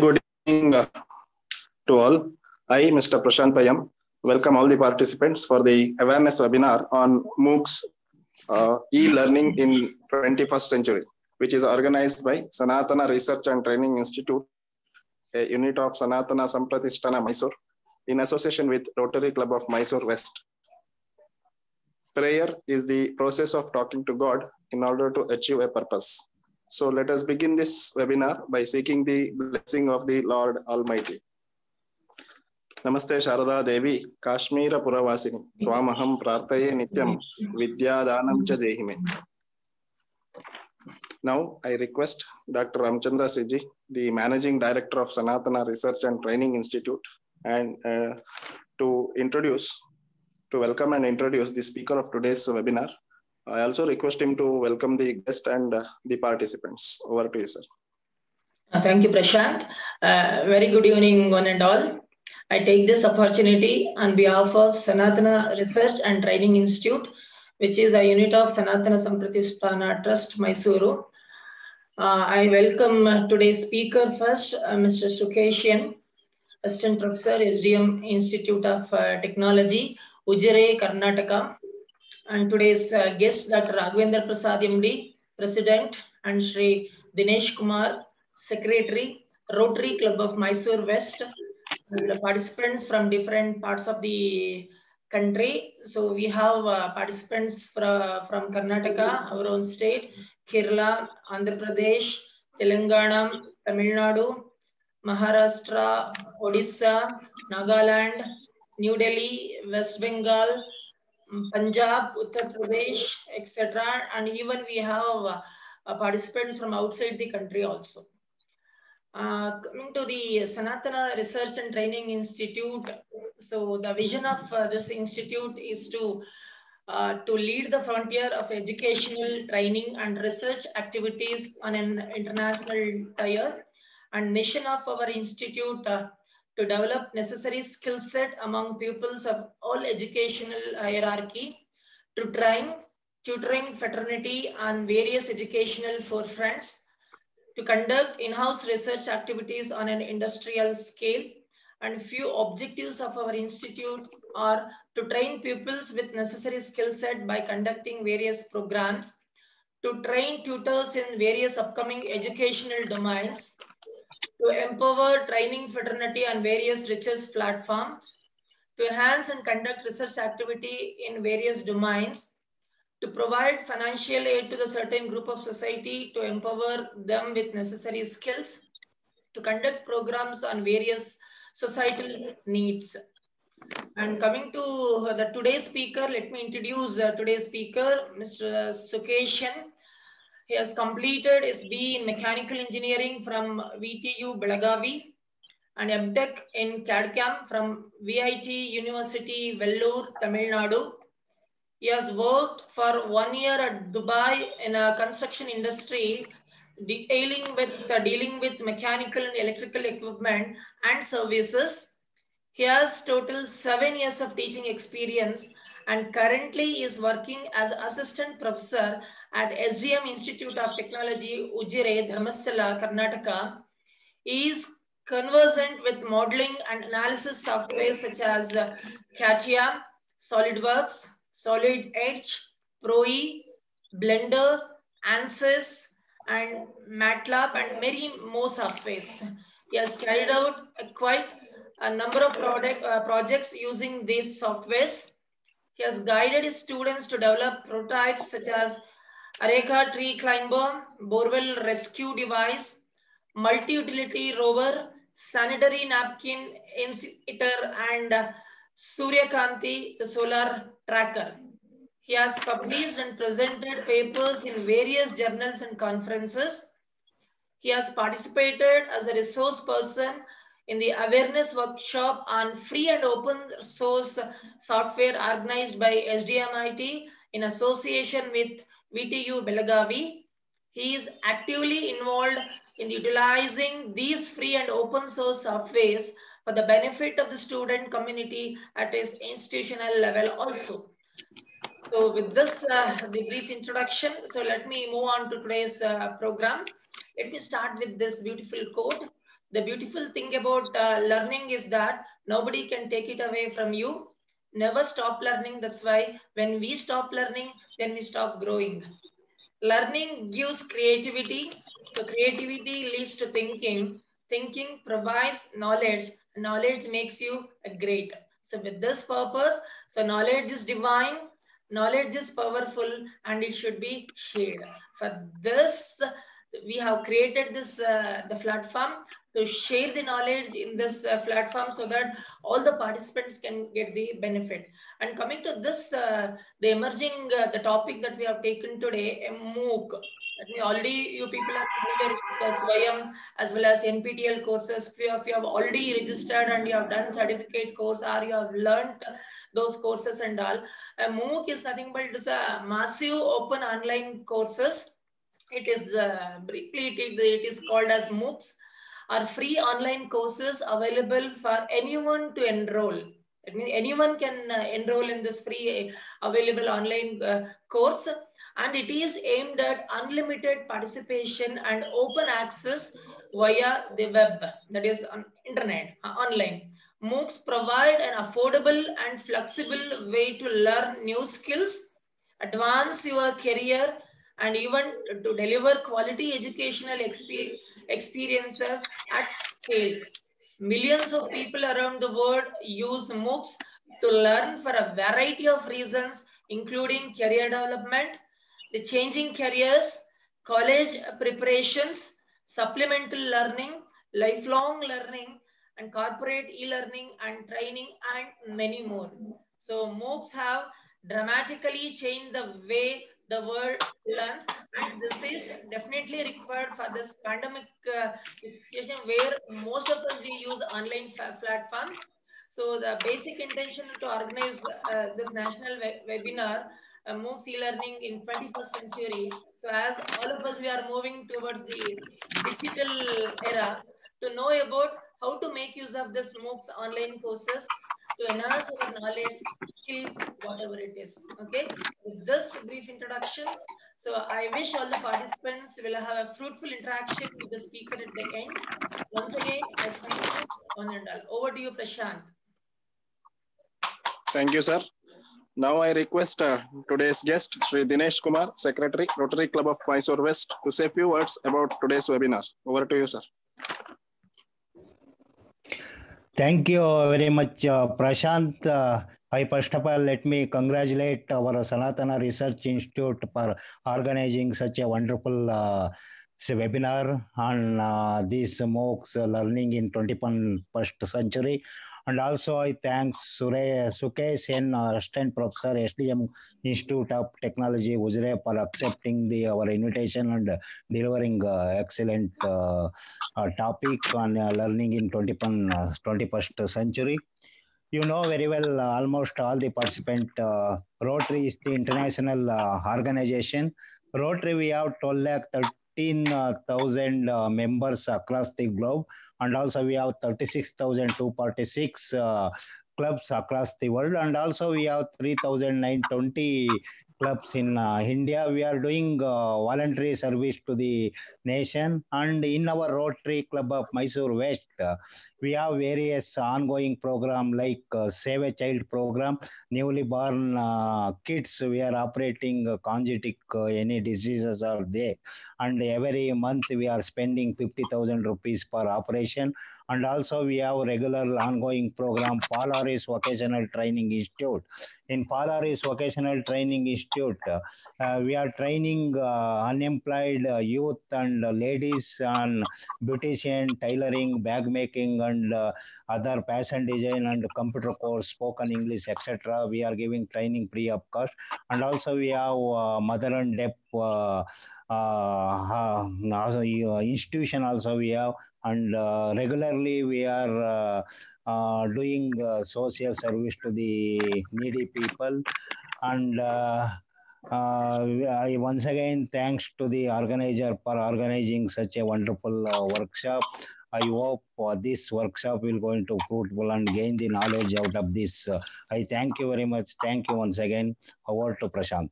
Good evening to all. I, Mr. Prashant Payam, welcome all the participants for the awareness webinar on MOOCs e-learning in 21st century, which is organized by Sanathana Research and Training Institute, a unit of Sanathana SAMPRATHISHTANA, Mysuru, in association with Rotary Club of Mysuru West. Prayer is the process of talking to God in order to achieve a purpose. So let us begin this webinar by seeking the blessing of the Lord Almighty. Namaste Sharada Devi, Kashmira Puravasini, Twamaham Prarthaye Nityam, Vidyadanam cha Dehime. Now I request Dr. Ramachandra Siji, the Managing Director of Sanathana Research and Training Institute, and to welcome and introduce the speaker of today's webinar. I also request him to welcome the guest and the participants. Over to you, sir. Thank you, Prashant. Very good evening, one and all. I take this opportunity on behalf of Sanathana Research and Training Institute, which is a unit of Sanathana SAMPRATHISHTANA Trust, Mysuru. I welcome today's speaker first, Mr. Sukesh N, Assistant Professor, S.D.M Institute of Technology, Ujire, Karnataka. And today's guest, Dr. Raghavendra Prasad MD, President, and Shri Dinesh Kumar, Secretary, Rotary Club of Mysuru West, and the participants from different parts of the country. So we have participants from Karnataka, our own state, Kerala, Andhra Pradesh, Telangana, Tamil Nadu, Maharashtra, Odisha, Nagaland, New Delhi, West Bengal, Punjab, Uttar Pradesh, etc. And even we have participants from outside the country also. Coming to the Sanathana Research and Training Institute, so the vision of this institute is to lead the frontier of educational training and research activities on an international tier, and mission of our institute to develop necessary skill set among pupils of all educational hierarchy, to train, tutoring fraternity on various educational forefronts, to conduct in-house research activities on an industrial scale. And few objectives of our institute are to train pupils with necessary skill set by conducting various programs, to train tutors in various upcoming educational domains, to empower training fraternity on various research platforms, to enhance and conduct research activity in various domains, to provide financial aid to the certain group of society to empower them with necessary skills, to conduct programs on various societal needs. And coming to today's speaker, let me introduce today's speaker, Mr. Sukesh N. He has completed his B in Mechanical Engineering from VTU Belagavi and MTech in CAD/CAM from VIT University, Vellore, Tamil Nadu. He has worked for 1 year at Dubai in a construction industry dealing with mechanical and electrical equipment and services. He has total 7 years of teaching experience and currently is working as assistant professor at S.D.M Institute of Technology, Ujire, Dharmasthala, Karnataka. He is conversant with modeling and analysis software such as CATIA, SolidWorks, Solid Edge, ProE, Blender, ANSYS, and MATLAB, and many more softwares. He has carried out quite a number of projects using these softwares. He has guided his students to develop prototypes such as Areca tree climber, borewell rescue device, multi-utility rover, sanitary napkin incinerator, and Suryakanti, the solar tracker. He has published and presented papers in various journals and conferences. He has participated as a resource person in the awareness workshop on free and open source software organized by SDMIT in association with VTU Belagavi. He is actively involved in utilizing these free and open source softwares for the benefit of the student community at his institutional level also. So with this the brief introduction, so let me move on to today's program. Let me start with this beautiful quote. The beautiful thing about learning is that nobody can take it away from you. Never stop learning. That's why when we stop learning, then we stop growing. Learning gives creativity. So creativity leads to thinking. Thinking provides knowledge. Knowledge makes you great. So with this purpose, so knowledge is divine, knowledge is powerful, and it should be shared. For this, we have created this the platform to share the knowledge in this platform so that all the participants can get the benefit. And coming to this, the emerging the topic that we have taken today, a MOOC. That means already you people are familiar with Swayam as well as NPTEL courses. If you have already registered and you have done certificate course or you have learned those courses and all, a MOOC is nothing but it is a massive open online courses. It is briefly it is called as MOOCs, are free online courses available for anyone to enroll. That means anyone can enroll in this free available online course, and it is aimed at unlimited participation and open access via the web, that is on internet, online. MOOCs provide an affordable and flexible way to learn new skills, advance your career, and even to deliver quality educational experiences at scale. Millions of people around the world use MOOCs to learn for a variety of reasons, including career development, the changing careers, college preparations, supplemental learning, lifelong learning, and corporate e-learning and training, and many more. So MOOCs have dramatically changed the way the world learns, and this is definitely required for this pandemic situation where most of us we use online platforms. So the basic intention to organize this national webinar, MOOCs e-learning in 21st century. So as all of us we are moving towards the digital era, to know about how to make use of this MOOCs online courses to enhance our knowledge, skill, whatever it is. Okay. With this brief introduction, so I wish all the participants will have a fruitful interaction with the speaker at the end. Once again, I thank you, one and all. Over to you, Prashant. Thank you, sir. Now I request today's guest, Sri Dinesh Kumar, Secretary, Rotary Club of Mysuru West, to say a few words about today's webinar. Over to you, sir. Thank you very much, Prashant. I first of all, let me congratulate our Sanathana Research Institute for organizing such a wonderful webinar on these MOOCs learning in 21st century. And also I thank Sukesh N, Assistant Professor, S.D.M Institute of Technology, Ujire, for accepting our invitation and delivering excellent topic on learning in 21st century. You know very well, almost all the participant. Rotary is the international organization. Rotary, we have 12,13,000 members across the globe, and also we have 36,246 clubs across the world, and also we have 3,920 clubs in India. We are doing voluntary service to the nation, and in our Rotary Club of Mysuru West, we have various ongoing program like Save a Child program, newly born kids. We are operating congenital any diseases are there, and every month we are spending 50,000 rupees per operation. And also we have regular ongoing program, Polaris Vocational Training Institute. In Polaris Vocational Training Institute, we are training unemployed youth and ladies on beautician, tailoring, bag making, and other fashion design and computer course, spoken English, etc. We are giving training free of cost. And also we have mother and deaf institution also we have, and regularly we are doing social service to the needy people. And I once again thanks to the organizer for organizing such a wonderful workshop. I hope this workshop will going to fruitful and gain the knowledge out of this. I thank you very much. Thank you once again. Over to Prashant.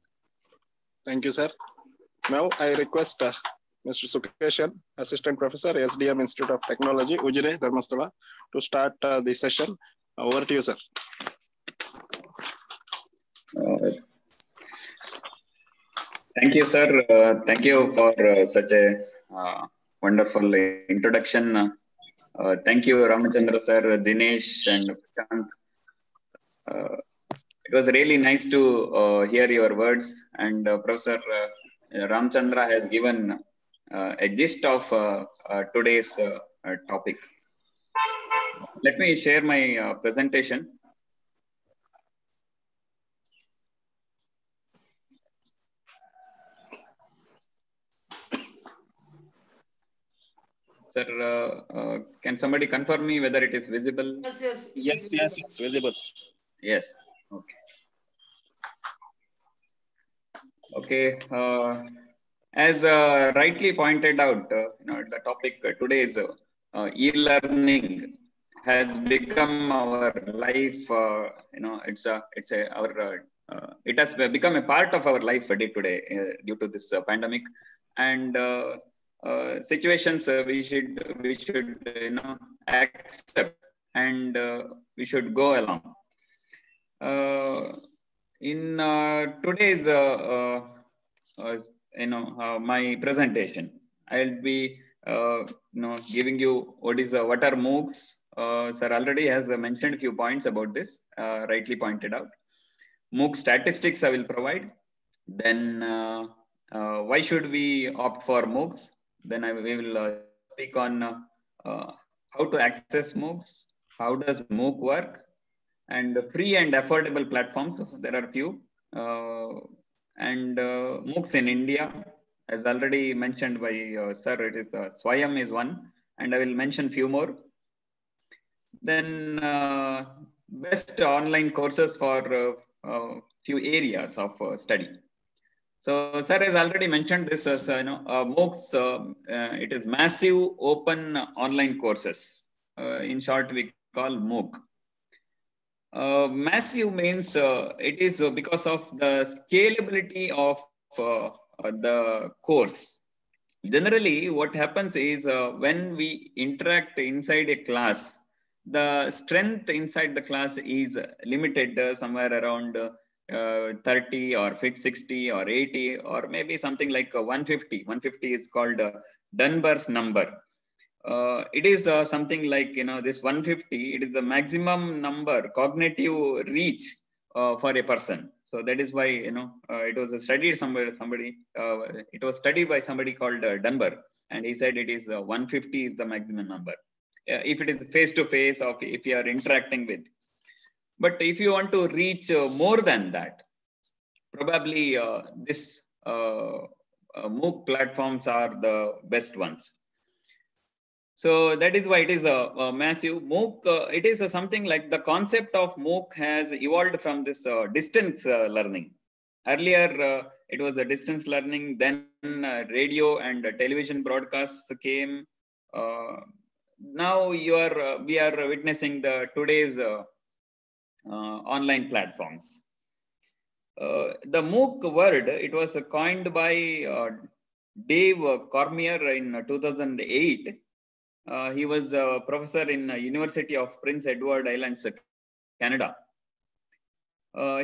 Thank you, sir. Now I request Mr. Sukesh N, Assistant Professor, S.D.M Institute of Technology, Ujire, Dharmasthala, to start the session. Over to you, sir. Thank you, sir. Thank you for such a wonderful introduction. Thank you, Ramachandra, sir, Dinesh, and Prashant. It was really nice to hear your words, and Professor Ramachandra has given a gist of today's topic. Let me share my presentation. Sir, can somebody confirm me whether it is visible? Yes, it's visible. Yes. Okay. As rightly pointed out, the topic today is e-learning has become our life. It has become a part of our life day to day due to this pandemic, and situations we should accept, and we should go along. In today's my presentation, I'll be giving you what are MOOCs. Sir already has mentioned a few points about this, rightly pointed out. MOOC statistics I will provide. Then why should we opt for MOOCs? Then we will speak on how to access MOOCs, how does MOOC work, and free and affordable platforms. There are few. And MOOCs in India, as already mentioned by sir, it is Swayam is one, and I will mention few more. Then best online courses for few areas of study. So sir has already mentioned this as MOOCs. It is massive open online courses. In short, we call MOOC. Massive means it is because of the scalability of the course. Generally, what happens is when we interact inside a class, the strength inside the class is limited somewhere around 30 or 60 or 80 or maybe something like 150. 150 is called Dunbar's number. It is something like, this 150, it is the maximum number cognitive reach for a person. So that is why, it was studied it was studied by somebody called Dunbar, and he said it is 150 is the maximum number. If it is face to face, or if you are interacting with. But if you want to reach more than that, probably this MOOC platforms are the best ones. So that is why it is a massive MOOC. It is something like the concept of MOOC has evolved from this distance learning. Earlier, it was the distance learning. Then radio and television broadcasts came. Now we are witnessing today's online platforms. The MOOC word, it was coined by Dave Cormier in 2008. He was a professor in University of Prince Edward Islands, Canada.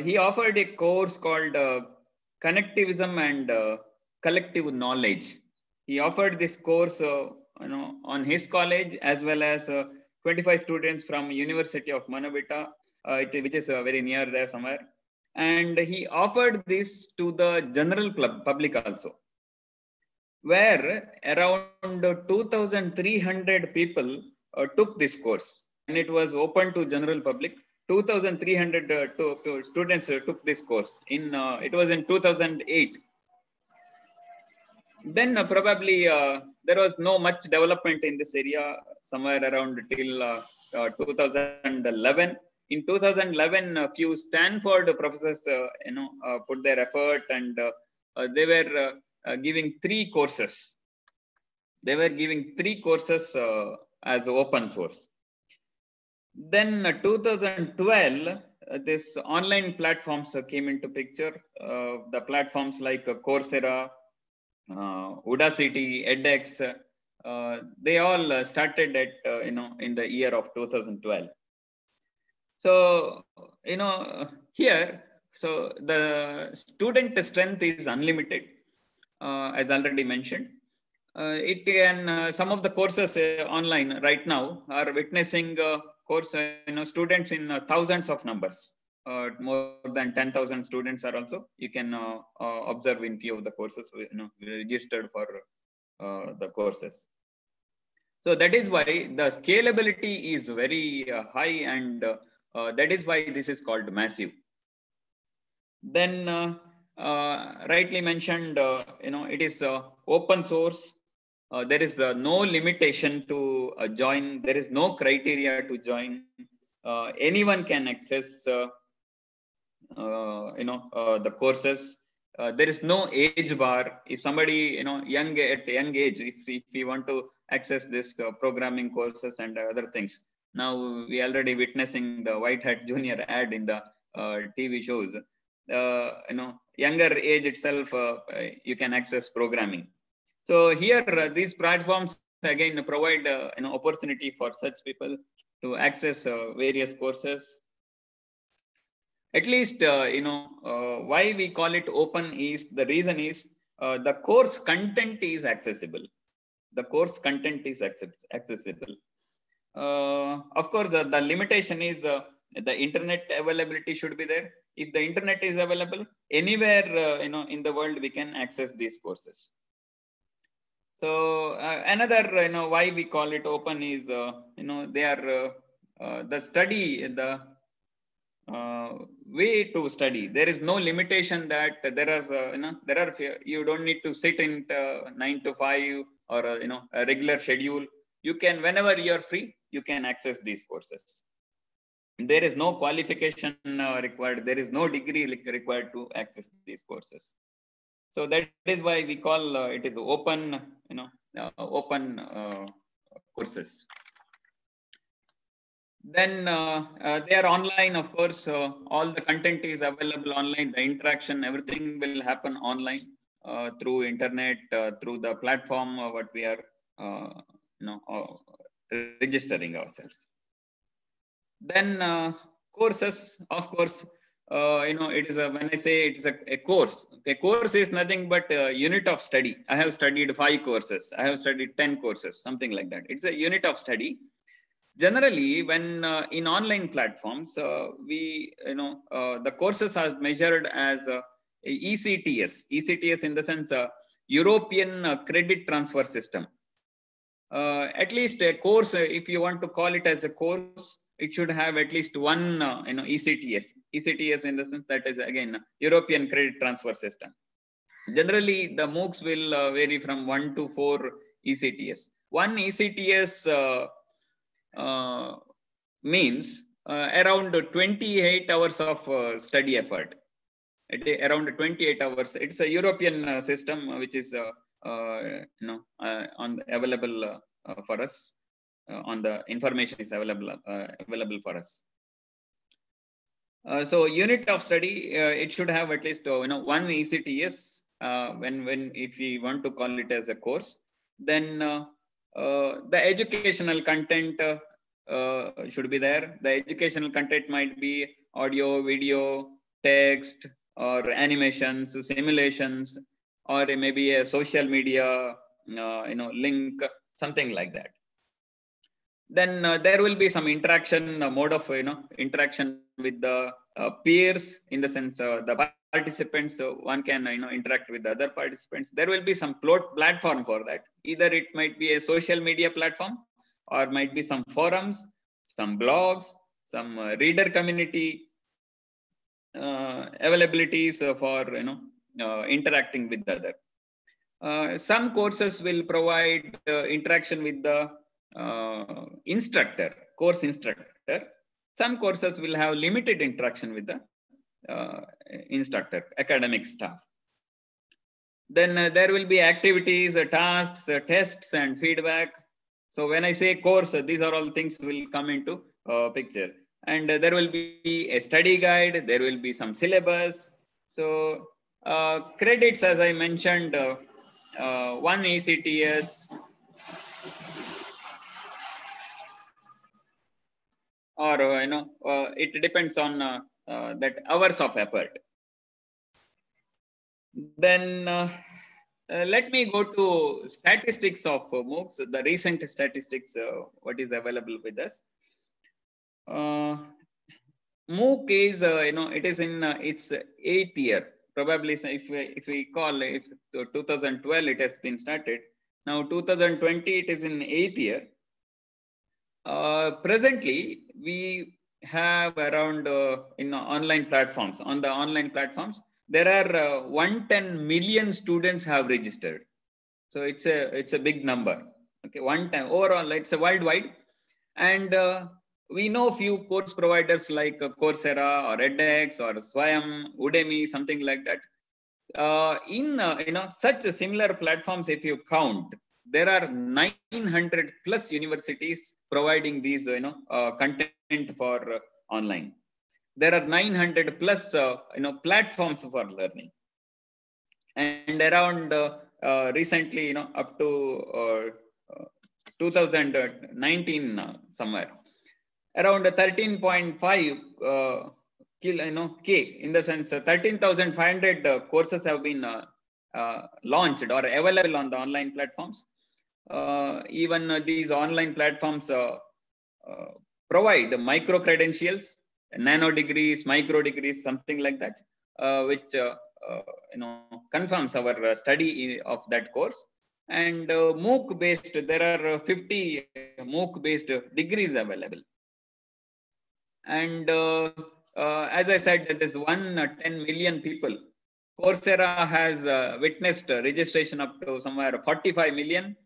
He offered a course called Connectivism and Collective Knowledge. He offered this course on his college, as well as 25 students from University of Manobita, which is very near there somewhere. And he offered this to the general public also, where around 2,300 people took this course, and it was open to general public. 2,300 students took this course. It was in 2008. Then probably there was no much development in this area somewhere around till 2011. In 2011, a few Stanford professors, put their effort, and they were giving 3 courses. They were giving 3 courses as open source. Then 2012, this online platforms came into picture. The platforms like Coursera, Udacity, edX, they all started at, in the year of 2012. So, here, so the student strength is unlimited, as already mentioned. It can, some of the courses online right now are witnessing course, students in thousands of numbers. More than 10,000 students are also, you can observe in few of the courses, registered for the courses. So that is why the scalability is very high, and that is why this is called massive. Then rightly mentioned, it is open source. There is no limitation to join. There is no criteria to join. Anyone can access the courses. There is no age bar. If somebody, at young age, if we want to access this programming courses and other things, now we already witnessing the White Hat Junior ad in the TV shows. Younger age itself, you can access programming. So here, these platforms again provide an opportunity for such people to access various courses. At least, why we call it open is, the reason is the course content is accessible. The course content is accessible. Of course, the limitation is the internet availability should be there. If the internet is available anywhere, in the world, we can access these courses. So another, why we call it open is, they are the study, the way to study. There is no limitation that there is, you don't need to sit in 9 to 5 or a regular schedule. You can, whenever you are free, you can access these courses. There is no qualification required. There is no degree required to access these courses. So that is why we call it is open, open courses. Then they are online, of course. All the content is available online. The interaction, everything will happen online through internet, through the platform what we are, registering ourselves. Then courses, of course. It is when I say it is a course. A course is nothing but a unit of study. I have studied 5 courses. I have studied 10 courses, something like that. It's a unit of study. Generally, when in online platforms, the courses are measured as ECTS. ECTS in the sense European Credit Transfer System. At least a course, if you want to call it as a course, it should have at least one, ECTS. ECTS in the sense that is again European Credit Transfer System. Generally, the MOOCs will vary from 1 to 4 ECTS. One ECTS means around 28 hours of study effort. Around 28 hours. It's a European system which is available for us. On the information is available for us. So unit of study, it should have at least one ECTS when if we want to call it as a course. Then the educational content should be there. The educational content might be audio, video, text, or animations, simulations, or maybe a social media link, something like that. Then there will be some interaction, mode of interaction with the peers, in the sense the participants. So one can interact with the other participants. There will be some platform for that. Either it might be a social media platform, or might be some forums, some blogs, some reader community availabilities for interacting with the other. Some courses will provide interaction with the course instructor. Some courses will have limited interaction with the instructor, academic staff. Then there will be activities, tasks, tests, and feedback. So when I say course, these are all things will come into picture. And there will be a study guide. There will be some syllabus. So credits, as I mentioned, one ECTS or it depends on that hours of effort. Then let me go to statistics of MOOCs, the recent statistics, what is available with us. MOOC is, it is in its 8th year. Probably if we call, if 2012 it has been started. Now 2020 it is in 8th year. Presently, we have around in online platforms. On the online platforms, there are 110 million students have registered. So it's a big number. Okay, one time overall, it's a worldwide, and we know few course providers like Coursera or edX or Swayam, Udemy, something like that. In such similar platforms, if you count, there are 900 plus universities providing these content for online. There are 900 plus platforms for learning, and around recently up to 2019 somewhere around 13.5 K, in the sense 13,500 courses have been launched or available on the online platforms. Even these online platforms provide micro credentials, nano degrees, micro degrees, something like that, which confirms our study of that course. And MOOC based, there are 50 MOOC based degrees available. And as I said, there is 110 million people. Coursera has witnessed registration up to somewhere 45 million,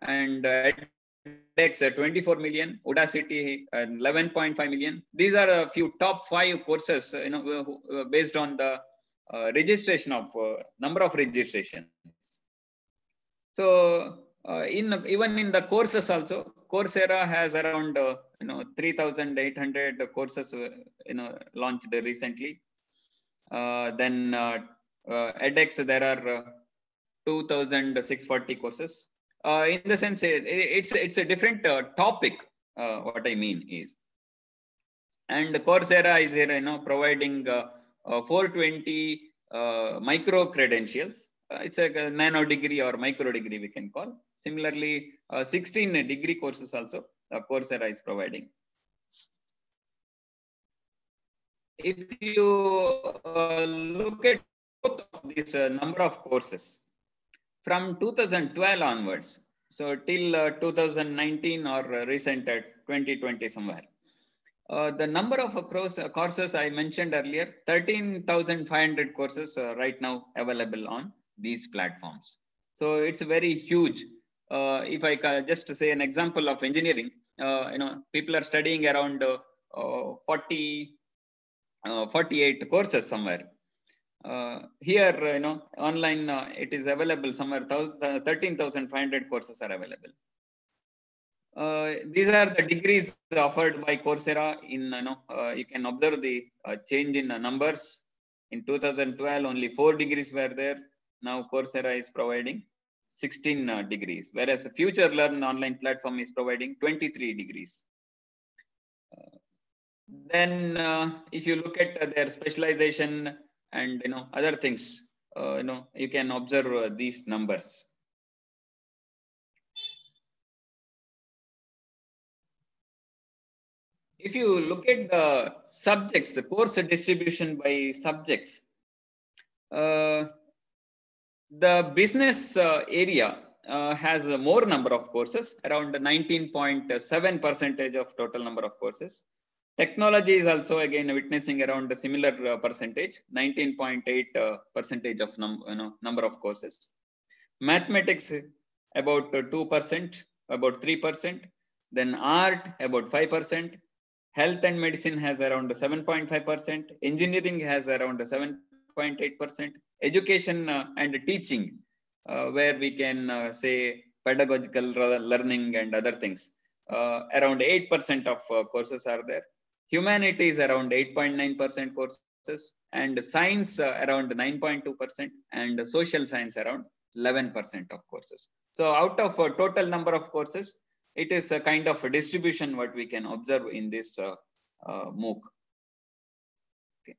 and edX 24 million, Udacity 11.5 million. These are a few top 5 courses, based on the registration of number of registrations. So even in the courses also, Coursera has around 3,800 courses launched recently. Then edX, there are 2,640 courses. In the sense, it's a different topic. What I mean is, and Coursera is here, providing 420 micro credentials. It's a nano degree or micro degree we can call. Similarly, 16 degree courses also Coursera is providing. If you look at both of these number of courses from 2012 onwards, so till 2019 or recent 2020 somewhere, the number of courses I mentioned earlier, 13,500 courses right now available on these platforms. So it's very huge. If I just say an example of engineering, people are studying around 48 courses somewhere. Here, online, it is available somewhere 13,500 courses are available. These are the degrees offered by Coursera. You can observe the change in numbers. In 2012, only 4 degrees were there. Now Coursera is providing 16 degrees, whereas Future Learn online platform is providing 23 degrees. Then if you look at their specialization and other things, you can observe these numbers. If you look at the subjects, the course distribution by subjects, the business area has a more number of courses, around 19.7% of total number of courses. Technology is also again witnessing around a similar percentage, 19.8% of number of courses. Mathematics about 2%, about 3%. Then art about 5%. Health and medicine has around 7.5%. Engineering has around 7.8%. Education and teaching, where we can say pedagogical learning and other things, around 8% of courses are there. Humanities around 8.9% courses, and science around 9.2%, and social science around 11% of courses. So out of a total number of courses, it is a kind of a distribution what we can observe in this MOOC. Okay.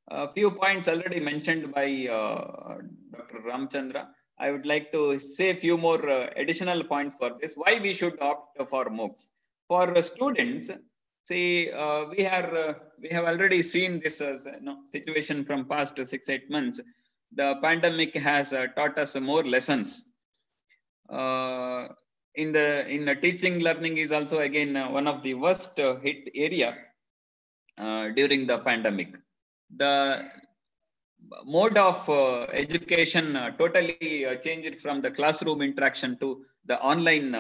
A few points already mentioned by Dr. Ramachandra. I would like to say a few more additional points for this. Why we should opt for MOOCs? For students, see, we have already seen this situation from past 6-8 months. The pandemic has taught us more lessons. In the teaching learning is also again one of the worst hit area during the pandemic. The mode of education totally changed from the classroom interaction to the online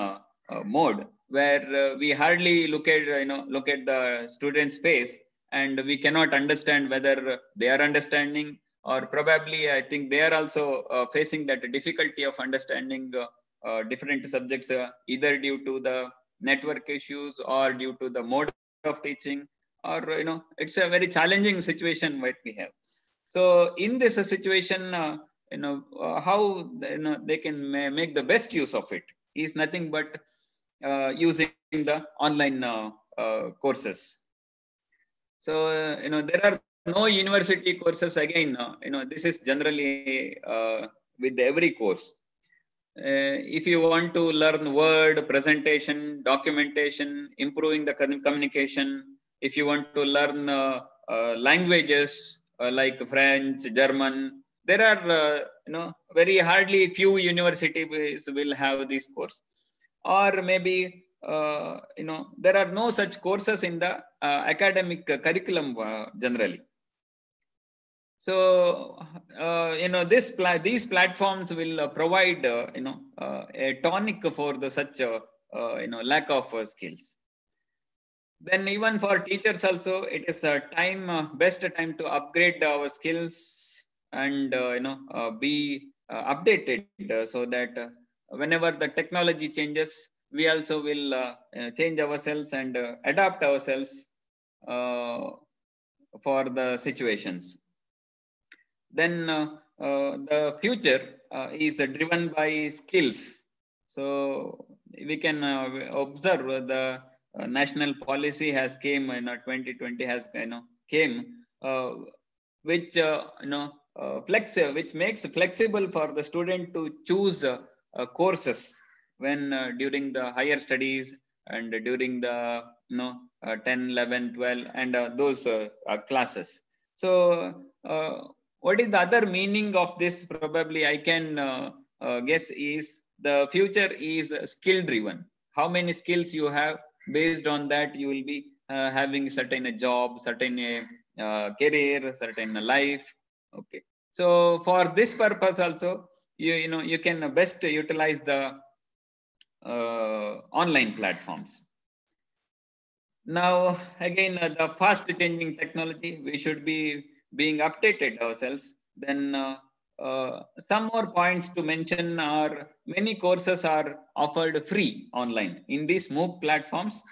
mode, where we hardly look at the student's face, and we cannot understand whether they are understanding, or probably I think they are also facing that difficulty of understanding different subjects, either due to the network issues or due to the mode of teaching, or it's a very challenging situation what we have. So in this situation, how they can make the best use of it is nothing but using the online courses. So there are no university courses again. This is generally with every course. If you want to learn word, presentation, documentation, improving the communication, if you want to learn languages like French, German, there are very hardly few universities will have this course, or maybe there are no such courses in the academic curriculum generally. So these platforms will provide a tonic for the such lack of skills. Then even for teachers also, it is a best time to upgrade our skills and be updated, so that whenever the technology changes, we also will change ourselves and adapt ourselves for the situations. Then the future is driven by skills. So we can observe the national policy has came in 2020 has came which which makes flexible for the student to choose courses when during the higher studies and during the 10, 11, 12 and those classes. So what is the other meaning of this? Probably I can guess is the future is skill driven. How many skills you have, based on that you will be having certain job, certain career, certain life. Okay. So for this purpose also, you can best utilize the online platforms. Now again, the fast changing technology, we should be being updated ourselves. Then some more points to mention are many courses are offered free online. In these MOOC platforms,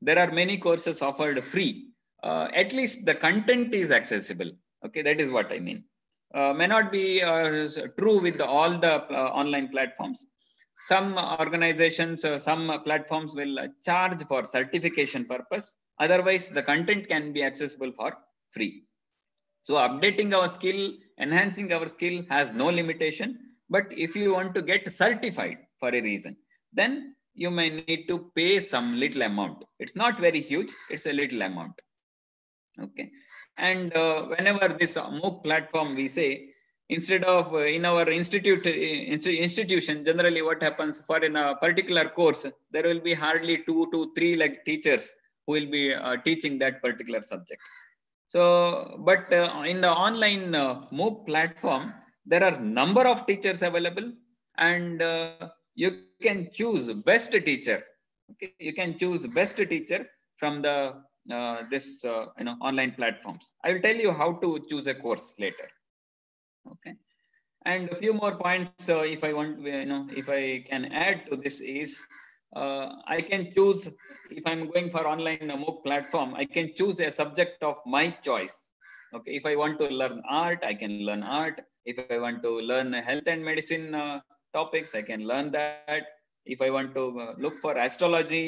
there are many courses offered free. At least the content is accessible. Okay, that is what I mean. May not be true with all the online platforms. Some organizations, some platforms will charge for certification purpose. Otherwise, the content can be accessible for free. So updating our skill, enhancing our skill has no limitation. But if you want to get certified for a reason, then you may need to pay some little amount. It's not very huge, it's a little amount. Okay. And whenever this MOOC platform we say, instead of in our institution, generally what happens for in a particular course, there will be hardly 2 to 3 like teachers who will be teaching that particular subject. So, but in the online MOOC platform, there are number of teachers available, and you can choose best teacher. Okay, you can choose best teacher from the this online platforms. I will tell you how to choose a course later. Okay, and a few more points. If I want, if I can add to this is, I can choose, if I'm going for online MOOC platform, I can choose a subject of my choice. Okay, if I want to learn art, I can learn art. If I want to learn health and medicine topics, I can learn that. If I want to look for astrology,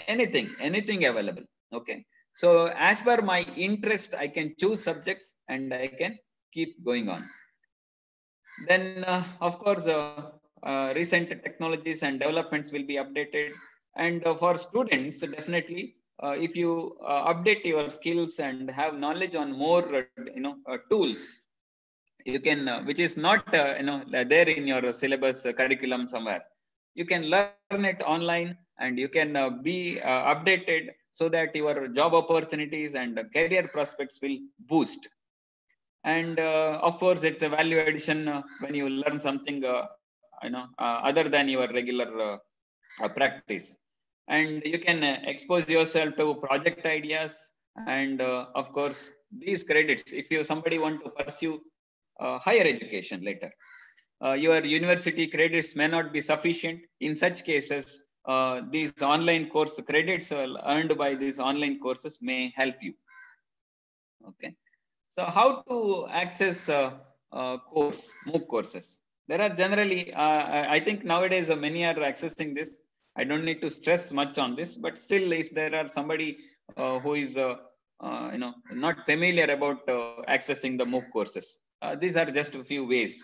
anything available. Okay. So as per my interest, I can choose subjects and I can keep going on. Then, of course, recent technologies and developments will be updated. And for students, definitely, if you update your skills and have knowledge on more, tools, you can, which is not, there in your syllabus curriculum somewhere. You can learn it online and you can be updated so that your job opportunities and career prospects will boost. And of course, it's a value addition when you learn something, other than your regular practice. And you can expose yourself to project ideas. And of course, these credits, if somebody want to pursue higher education later, your university credits may not be sufficient. In such cases, these online course credits earned by these online courses may help you. Okay. So how to access MOOC courses? There are generally, I think nowadays many are accessing this. I don't need to stress much on this, but still, if there are somebody who is not familiar about accessing the MOOC courses, these are just a few ways.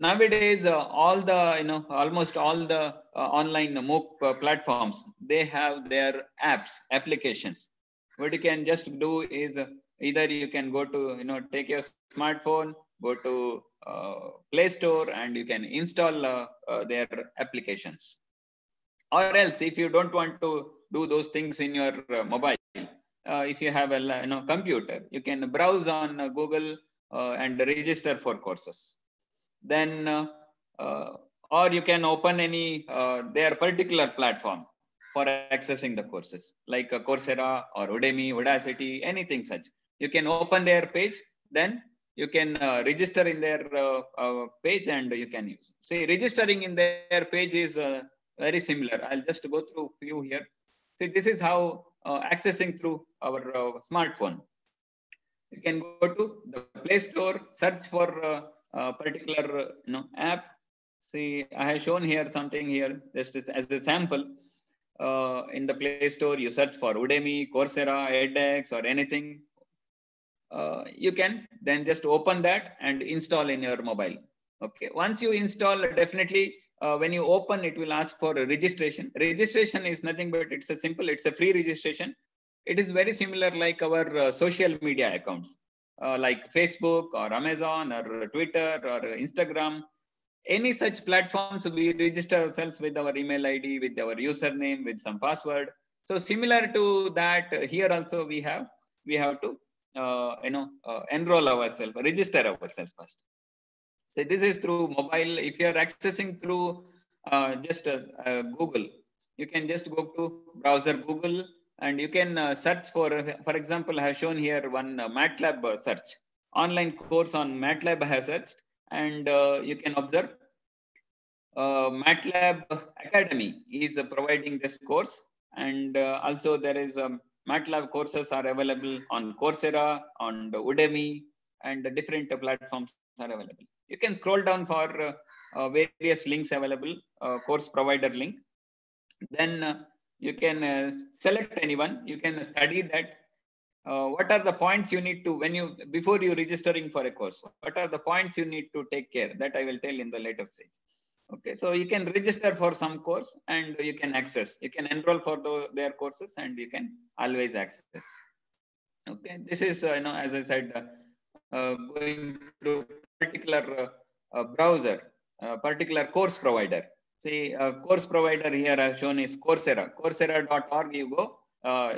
Nowadays, almost all the online MOOC platforms, they have their applications. What you can just do is either you can go to, take your smartphone, go to Play Store, and you can install their applications. Or else, if you don't want to do those things in your mobile, if you have a computer, you can browse on Google and register for courses. Then, or you can open any their particular platform for accessing the courses, like Coursera or Udemy, Udacity, anything such. You can open their page, then you can register in their page and you can use. See, registering in their page is very similar. I'll just go through a few here. See, this is how accessing through our smartphone. You can go to the Play Store, search for a particular app. See, I have shown here something here just as a sample. In the Play Store, you search for Udemy, Coursera, edX, or anything. You can then just open that and install in your mobile. Okay. Once you install, definitely when you open, it will ask for a registration. Registration is nothing but it's a free registration. It is very similar like our social media accounts, like Facebook or Amazon or Twitter or Instagram. Any such platforms, we register ourselves with our email ID, with our username, with some password. So similar to that, here also we have to enroll ourselves, register ourselves first. So this is through mobile. If you are accessing through just Google, you can just go to browser Google and you can search for example, I have shown here one MATLAB search. Online course on MATLAB I have searched, and you can observe MATLAB Academy is providing this course, and also there is MATLAB courses are available on Coursera, on Udemy, and different platforms are available. You can scroll down for various links available, course provider link. Then you can select anyone. You can study that. What are the points you need to, before you registering for a course, what are the points you need to take care? That I will tell in the later stage. Okay, so you can register for some course and you can access. You can enroll for their courses and you can always access. Okay, this is as I said, going to particular browser, particular course provider. See, course provider here I have shown is Coursera. Coursera.org. You go.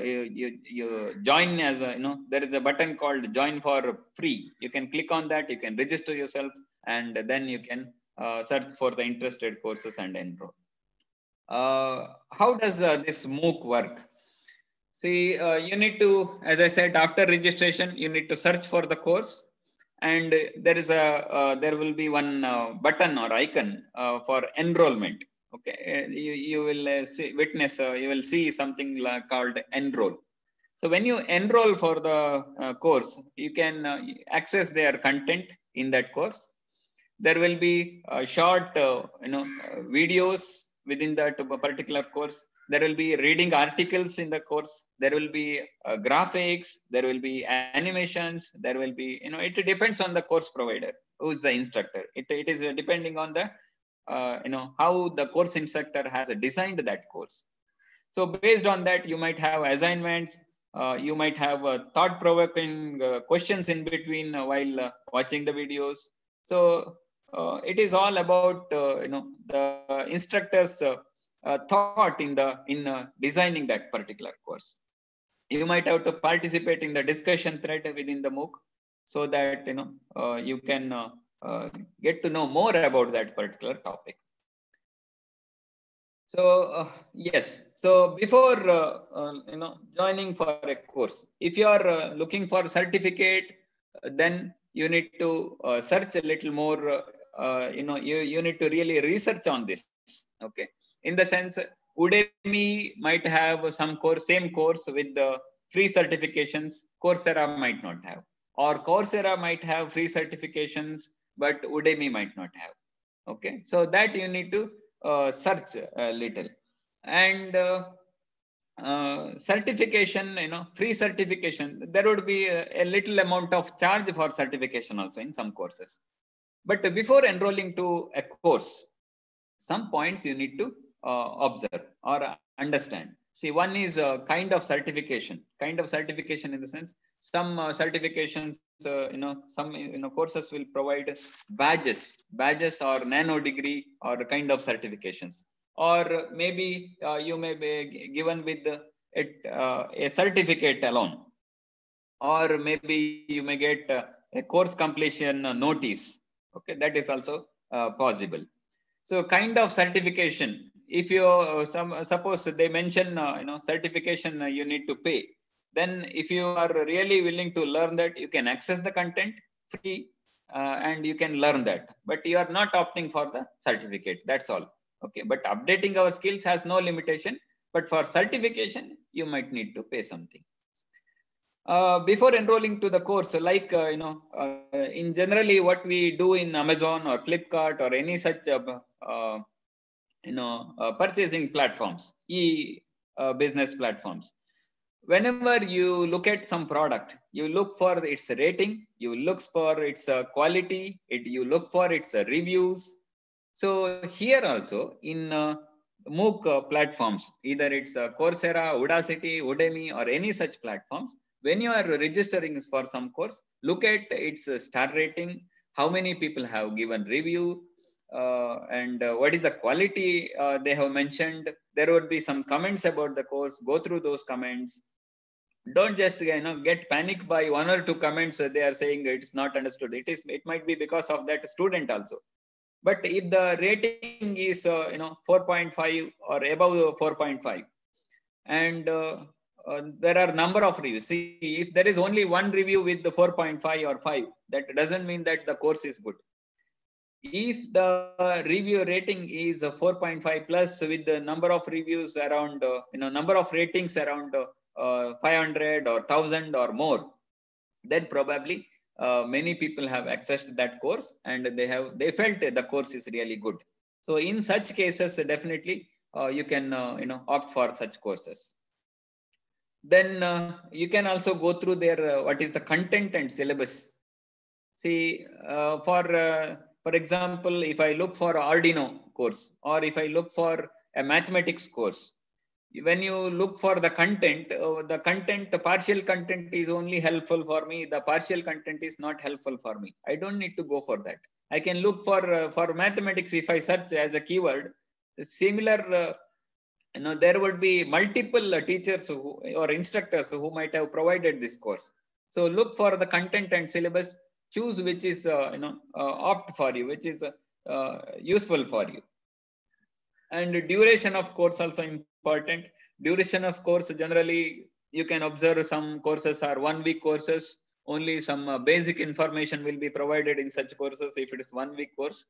You join as there is a button called join for free. You can click on that. You can register yourself, and then you can search for the interested courses and enroll. How does this MOOC work? See, you need to, as I said, after registration, you need to search for the course, and there will be one button or icon for enrollment. Okay, you will you will see something called enroll. So when you enroll for the course, you can access their content in that course. There will be short, videos within that particular course. There will be reading articles in the course. There will be graphics. There will be animations. There will be, it depends on the course provider, who is the instructor. It is depending on the, how the course instructor has designed that course. So based on that, you might have assignments. You might have thought-provoking questions in between while watching the videos. So it is all about the instructor's thought in designing that particular course. You might have to participate in the discussion thread within the MOOC, so that you can get to know more about that particular topic. So yes, so before joining for a course, if you are looking for certificate, then you need to search a little more. You need to really research on this. Okay, in the sense, Udemy might have some course, same course with the free certifications. Coursera might not have, or Coursera might have free certifications, but Udemy might not have. Okay, so that you need to search a little. And certification, free certification, there would be a little amount of charge for certification also in some courses. But before enrolling to a course, some points you need to observe or understand. See, one is kind of certification. Kind of certification in the sense, some certifications, some courses will provide badges or nano degree or kind of certifications. Or maybe you may be given with a certificate alone. Or maybe you may get a course completion notice. Okay, that is also possible. So kind of certification, if you suppose they mention certification you need to pay, then if you are really willing to learn that, you can access the content free and you can learn that, but you are not opting for the certificate. That's all. Okay, but updating our skills has no limitation, but for certification you might need to pay something. Before enrolling to the course, like in generally what we do in Amazon or Flipkart or any such purchasing platforms, business platforms, whenever you look at some product, you look for its rating, you look for its quality, you look for its reviews. So here also in MOOC platforms, either it's Coursera, Udacity, Udemy, or any such platforms, when you are registering for some course, look at its star rating, how many people have given review, and what is the quality they have mentioned. There would be some comments about the course. Go through those comments. Don't just get panic by one or two comments. They are saying it's not understood. It might be because of that student also. But if the rating is 4.5 or above 4.5, and there are number of reviews. See, if there is only one review with the 4.5 or 5, that doesn't mean that the course is good. If the review rating is 4.5 plus with the number of reviews around, number of ratings around 500 or 1000 or more, then probably many people have accessed that course and they felt the course is really good. So in such cases, definitely you can opt for such courses. Then you can also go through their what is the content and syllabus. See, for example, if I look for Arduino course, or if I look for a mathematics course, when you look for the content, the partial content is only helpful for me. The partial content is not helpful for me. I don't need to go for that. I can look for mathematics. If I search as a keyword, similar, there would be multiple teachers or instructors who might have provided this course. So look for the content and syllabus. Choose which is opt for you, which is useful for you. And duration of course also important. Duration of course, generally you can observe some courses are 1 week courses. Only some basic information will be provided in such courses if it is 1 week course.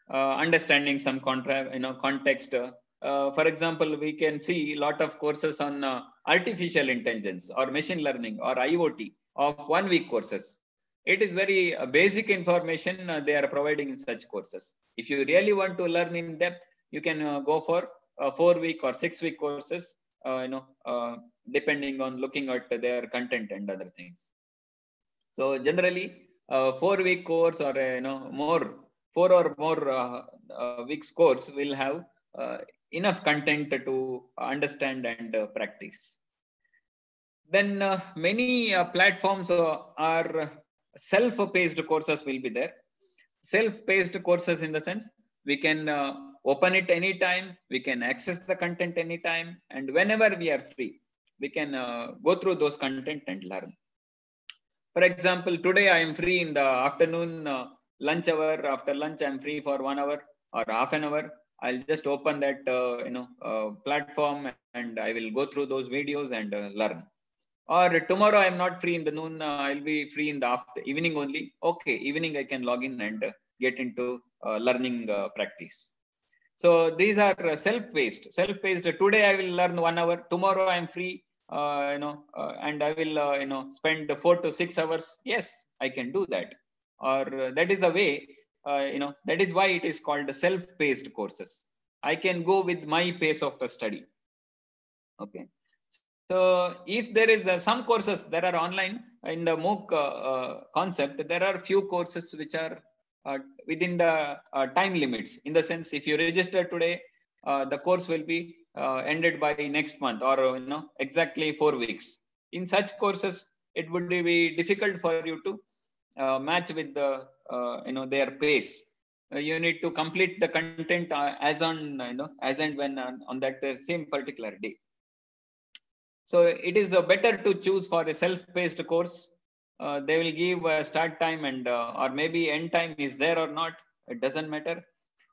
Understanding some context. For example, we can see a lot of courses on artificial intelligence or machine learning or IoT of 1 week courses. it is very basic information they are providing in such courses. If you really want to learn in depth, you can go for 4-week or 6-week courses, depending on looking at their content and other things. So generally, 4-week course or 4 or more weeks course will have enough content to understand and practice. Then many platforms are self-paced courses will be there. Self-paced courses in the sense we can open it anytime, we can access the content anytime, and whenever we are free, we can go through those content and learn. For example, today I am free in the afternoon lunch hour. After lunch, I am free for 1 hour or half an hour. I'll just open that platform and I will go through those videos and learn. Or tomorrow I am not free in the noon. I'll be free in the evening only. Okay, evening I can log in and get into learning practice. So these are self-paced. Self-paced. Today I will learn 1 hour. Tomorrow I am free. And I will spend 4 to 6 hours. Yes, I can do that. Or that is the way. That is why it is called self-paced courses. I can go with my pace of the study. Okay. So if there is some courses that are online in the MOOC concept, there are few courses which are within the time limits. In the sense, if you register today, the course will be ended by next month or exactly 4 weeks. In such courses, it would be difficult for you to match with the their pace. You need to complete the content as and when on that same particular day. So it is better to choose for a self-paced course. They will give a start time and or maybe end time is there or not. It doesn't matter.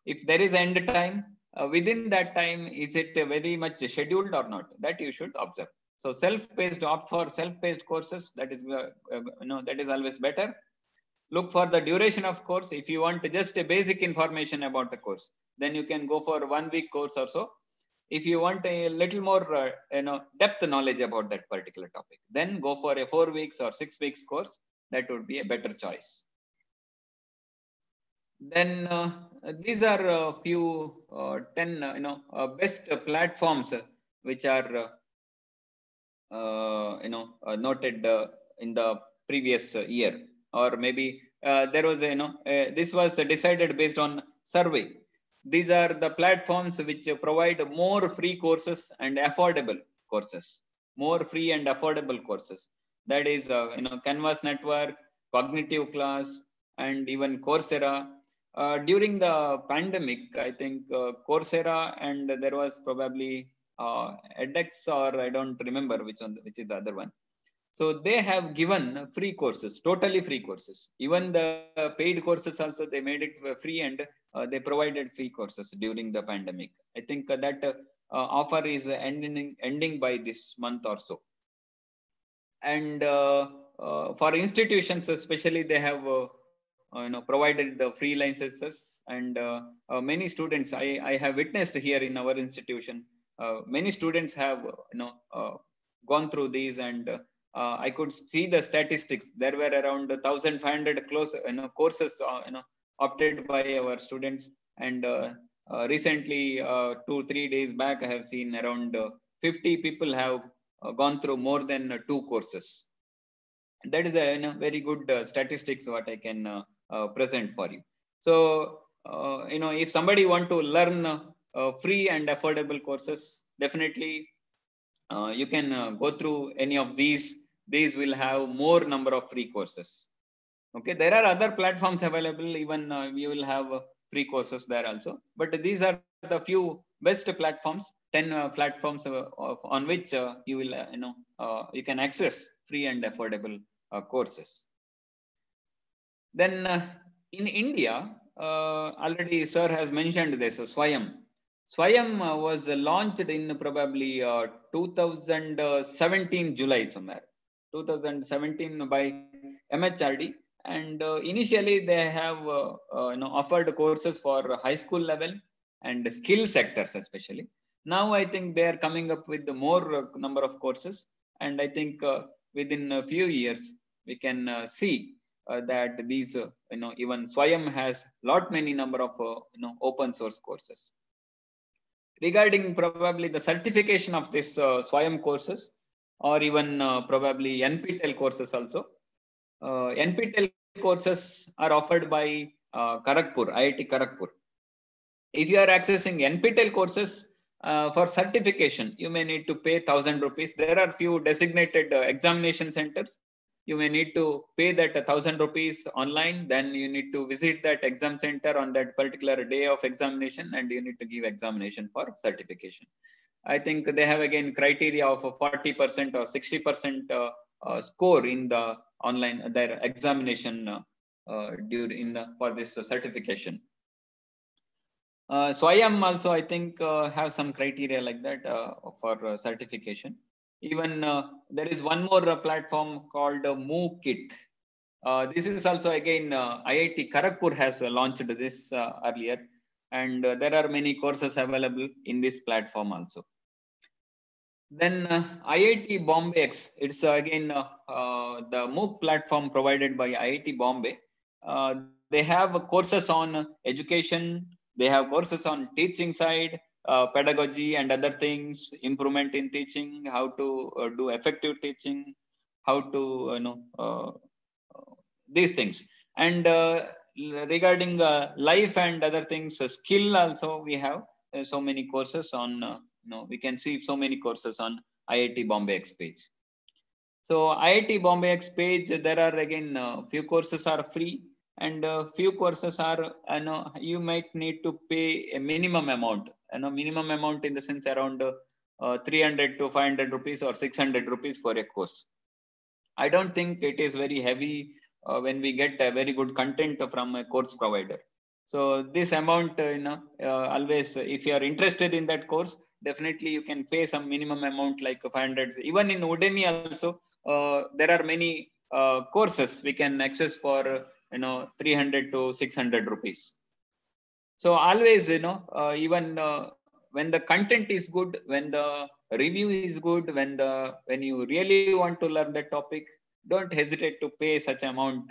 If there is end time, within that time, is it very much scheduled or not? That you should observe. So self-paced, opt for self-paced courses. That is that is always better. Look for the duration of course. If you want just a basic information about the course, then you can go for 1 week course or so. If you want a little more depth knowledge about that particular topic, then go for a 4 weeks or 6 weeks course. That would be a better choice. Then these are a few 10 best platforms which are noted in the previous year, or maybe there was this was decided based on survey. These are the platforms which provide more free courses and affordable courses, more free and affordable courses. That is, Canvas Network, Cognitive Class, and even Coursera. During the pandemic, I think Coursera and there was probably edX, or I don't remember which is the other one. So they have given free courses, totally free courses. Even the paid courses also, they made it free and they provided free courses during the pandemic. I think that offer is ending by this month or so. And for institutions especially, they have provided the free licenses, and many students I have witnessed here in our institution. Many students have gone through these, and I could see the statistics. There were around 1,500 courses opted by our students, and recently 2-3 days back I have seen around 50 people have gone through more than 2 courses. That is a very good statistics what I can present for you. So if somebody want to learn free and affordable courses, definitely you can go through any of these. These will have more number of free courses. Okay, there are other platforms available. Even you will have free courses there also. But these are the few best platforms, 10 platforms on which you will you can access free and affordable courses. Then in India, already sir has mentioned this. So Swayam was launched in probably 2017 July somewhere. 2017 by MHRD, and initially they have offered courses for high school level and skill sectors especially. Now I think they are coming up with the more number of courses, and I think within a few years we can see that these, even SWAYAM has many number of, open source courses. Regarding probably the certification of this SWAYAM courses, or even probably NPTEL courses also. NPTEL courses are offered by Kharagpur, IIT Kharagpur. If you are accessing NPTEL courses for certification, you may need to pay 1,000 rupees. There are few designated examination centers. You may need to pay that 1,000 rupees online. Then you need to visit that exam center on that particular day of examination, and you need to give examination for certification. I think they have again criteria of 40% or 60% score in the online their examination for this certification. SWAYAM also, I think, have some criteria like that for certification. Even there is one more platform called MOOCs. This is also again IIT Kharagpur has launched this earlier, and there are many courses available in this platform also. Then IIT Bombay, it's again the MOOC platform provided by IIT Bombay. They have courses on education. They have courses on teaching side, pedagogy and other things, improvement in teaching, how to do effective teaching, how to these things. And regarding life and other things, skill also we have so many courses on. We can see so many courses on IIT Bombay X page. So IIT Bombay X page, there are again few courses are free, and few courses are, you might need to pay a minimum amount. Minimum amount in the sense around 300 to 500 rupees or 600 rupees for a course. I don't think it is very heavy when we get a very good content from a course provider. So this amount, always, if you are interested in that course, definitely you can pay some minimum amount like 500. Even in Udemy also, there are many courses we can access for 300 to 600 rupees. So always, even when the content is good, when the review is good, when you really want to learn the topic, don't hesitate to pay such amount.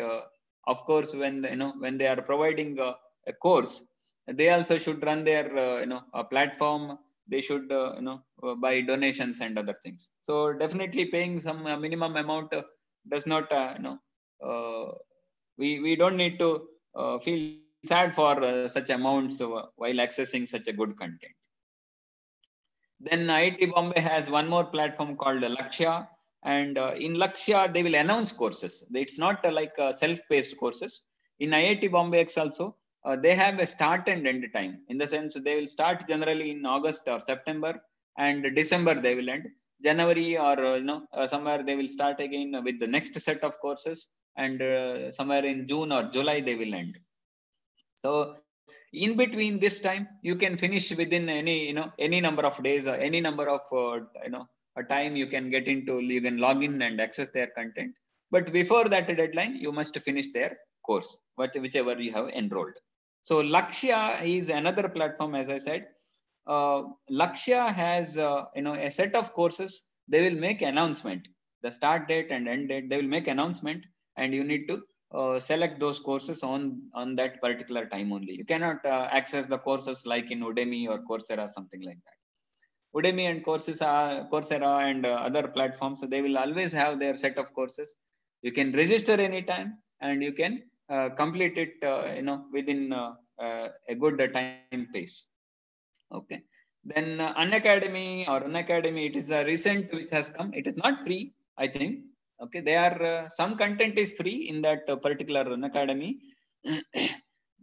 Of course, when they are providing a course, they also should run their a platform. They should buy donations and other things. So definitely paying some minimum amount does not we don't need to feel sad for such amounts while accessing such a good content. Then IIT Bombay has one more platform called Lakshya, and in Lakshya they will announce courses. It's not like self-paced courses. In IIT Bombay X also, they have a start and end time. In the sense, they will start generally in August or September, and December they will end. January or somewhere they will start again with the next set of courses, and somewhere in June or July they will end. So in between this time, you can finish within any number of days or any number of a time you can get into. You can log in and access their content. But before that deadline, you must finish their course, whichever you have enrolled. So Lakshya is another platform, as I said. Lakshya has a set of courses. They will make announcement, the start date and end date. They will make announcement, and you need to select those courses on that particular time only. You cannot access the courses like in Udemy or Coursera, something like that. Udemy and Coursera and other platforms, so they will always have their set of courses. You can register anytime, and you can complete it within a good time pace. Okay. Then Unacademy, it is a recent which has come. It is not free, I think. Okay, they are some content is free in that particular Unacademy.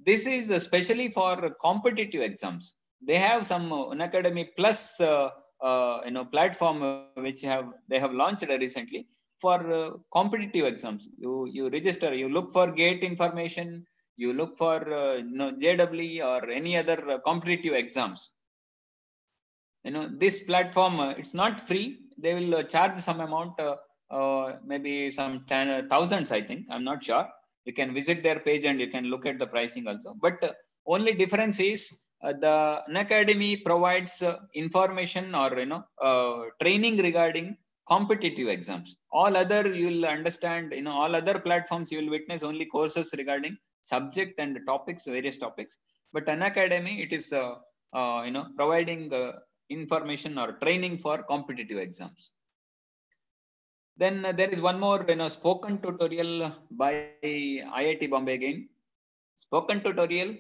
This is especially for competitive exams. They have some Unacademy Plus platform which they have launched recently for competitive exams. You register, you look for GATE information, you look for JEE or any other competitive exams. This platform, it's not free. They will charge some amount, maybe some thousands, I think. I'm not sure. You can visit their page and you can look at the pricing also. But only difference is the Unacademy provides information or training regarding competitive exams. All other, you'll understand, all other platforms, you'll witness only courses regarding subject and topics, various topics. But Unacademy, it is, providing information or training for competitive exams. Then there is one more, spoken tutorial by IIT Bombay again. Spoken tutorial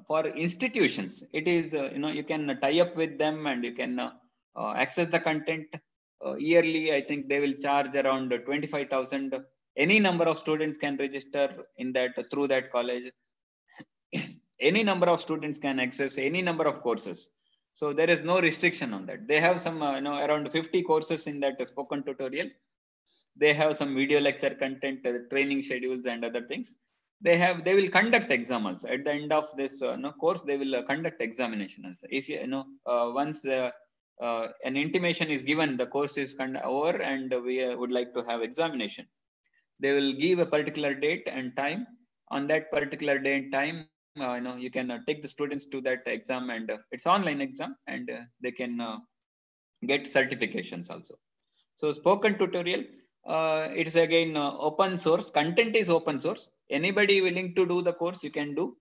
for institutions. It is, you can tie up with them and you can access the content. Yearly, I think they will charge around 25,000. Any number of students can register in that through that college. Any number of students can access any number of courses. So there is no restriction on that. They have some, around 50 courses in that spoken tutorial. They have some video lecture content, training schedules and other things. They will conduct exam also. At the end of this course, they will conduct examination also. If once an intimation is given, the course is over and we would like to have examination, they will give a particular date and time. On that particular day and time, you can take the students to that exam, and it's online exam, and they can get certifications also. So spoken tutorial, it's again open source. Content is open source. Anybody willing to do the course, you can do.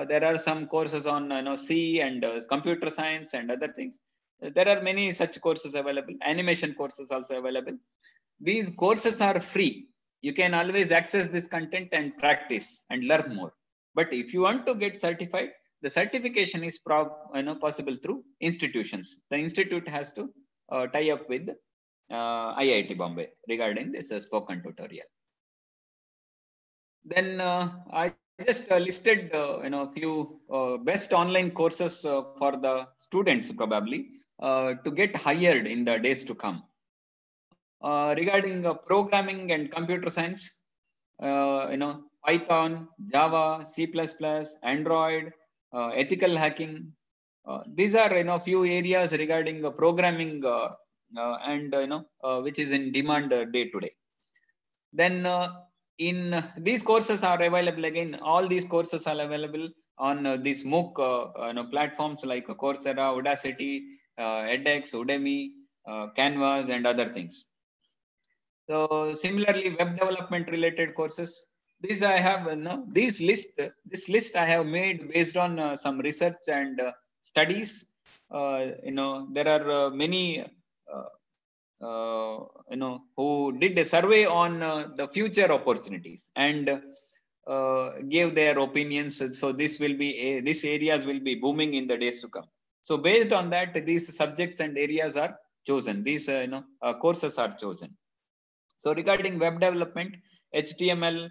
There are some courses on C and computer science and other things. There are many such courses available. Animation courses also available. These courses are free. You can always access this content and practice and learn more. But if you want to get certified, the certification is possible through institutions. The institute has to tie up with IIT Bombay regarding this spoken tutorial. Then I just listed few best online courses for the students probably to get hired in the days to come. Regarding programming and computer science, Python, Java, C++, Android, ethical hacking. These are few areas regarding programming and which is in demand day to day. Then in these courses are available again. All these courses are available on these MOOC platforms like Coursera, Udacity, edX, Udemy, Canvas, and other things. So similarly, web development related courses. These I have this list I have made based on some research and studies. There are many who did a survey on the future opportunities and gave their opinions. So this will be these areas will be booming in the days to come. So based on that, these subjects and areas are chosen. These courses are chosen. So regarding web development, HTML,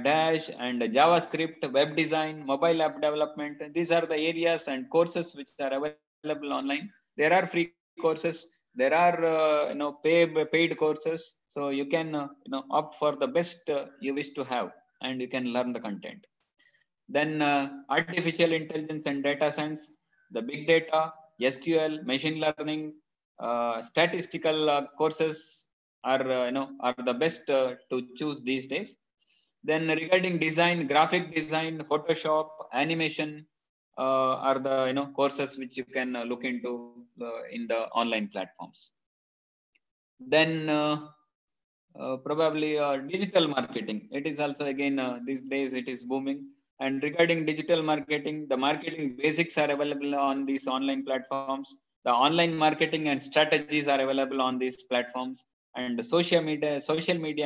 Dash and JavaScript, web design, mobile app development, these are the areas and courses which are available online. There are free courses. There are paid courses. So you can opt for the best you wish to have, and you can learn the content. Then artificial intelligence and data science, the big data, SQL, machine learning, statistical courses are the best to choose these days. Then regarding design, graphic design, Photoshop, animation are the courses which you can look into in the online platforms. Then probably digital marketing. It is also again these days it is booming. And regarding digital marketing, the marketing basics are available on these online platforms. The online marketing and strategies are available on these platforms. And social media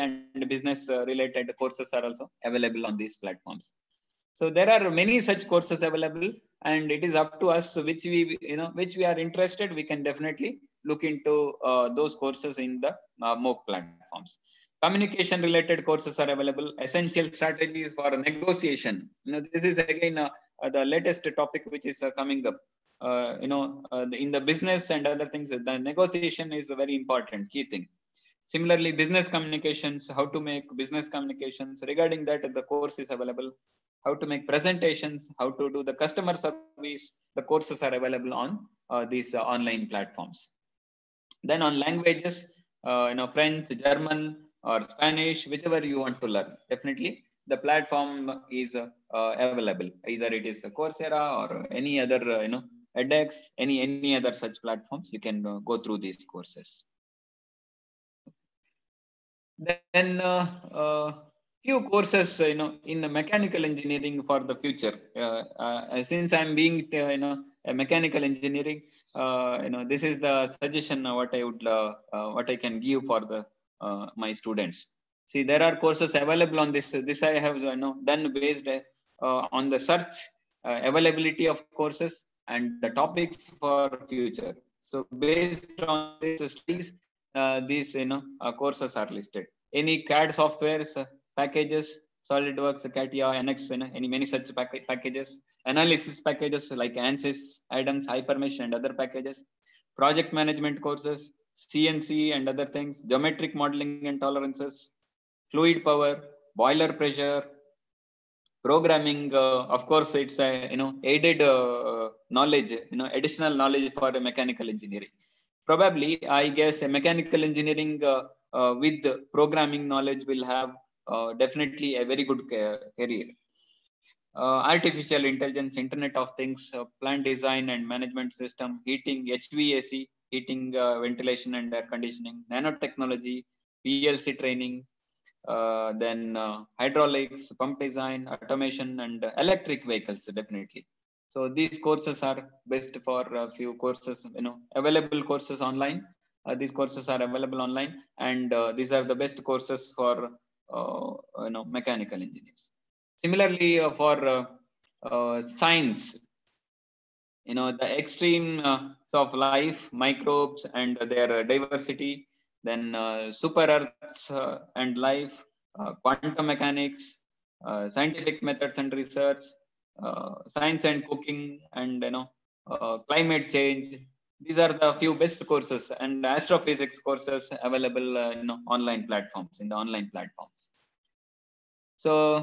and business related courses are also available on these platforms. So there are many such courses available, and it is up to us which we are interested. We can definitely look into those courses in the MOOC platforms. Communication related courses are available. Essential strategies for negotiation. This is again the latest topic which is coming up. In the business and other things, the negotiation is a very important key thing. Similarly, business communications, how to make business communications. Regarding that, the course is available. How to make presentations, how to do the customer service. The courses are available on these online platforms. Then on languages, French, German, or Spanish, whichever you want to learn. Definitely, the platform is available. Either it is Coursera or any other, edX, any other such platforms. You can go through these courses. Then few courses, in mechanical engineering for the future. Since I'm being, a mechanical engineering, this is the suggestion what I would, what I can give for the my students. See, there are courses available on this. This I have done based on the search availability of courses and the topics for future. So based on these studies, these courses are listed. Any CAD softwares packages, SolidWorks, CATIA, NX, any many such packages, analysis packages like ANSYS, ADAMS, Hypermesh, and other packages, project management courses, CNC and other things, geometric modeling and tolerances, fluid power, boiler pressure, programming. Of course, it's a aided knowledge, additional knowledge for a mechanical engineering. Probably, I guess a mechanical engineering with programming knowledge will have definitely a very good career. Artificial intelligence, Internet of Things, plant design and management system, heating, HVAC, heating, ventilation and air conditioning, nanotechnology, PLC training, then hydraulics, pump design, automation, and electric vehicles, definitely. So these courses are best for a few courses, available courses online. These courses are available online, and these are the best courses for mechanical engineers. Similarly, for science, the extreme of life, microbes and their diversity, then super earths and life, quantum mechanics, scientific methods and research, science and cooking, and climate change. These are the few best courses, and astrophysics courses available online platforms, in the online platforms. So,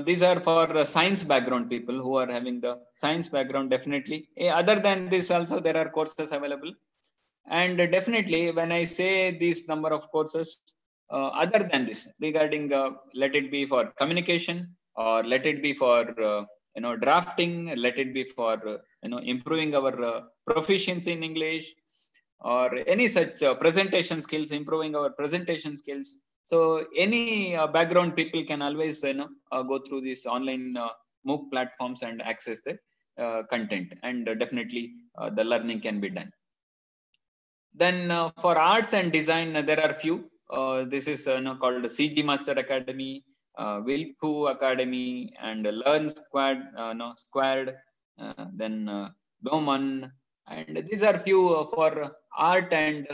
these are for science background people who are having the science background, definitely. Other than this, also there are courses available. And definitely, when I say this number of courses, other than this, regarding, let it be for communication, or let it be for, drafting, let it be for, improving our proficiency in English, or any such presentation skills, improving our presentation skills. So any background people can always go through these online MOOC platforms and access the content, and definitely the learning can be done. Then for arts and design, there are few. This is called CG Master Academy, Wilpu Academy, and Learn Squared, then Doman, and these are few for art and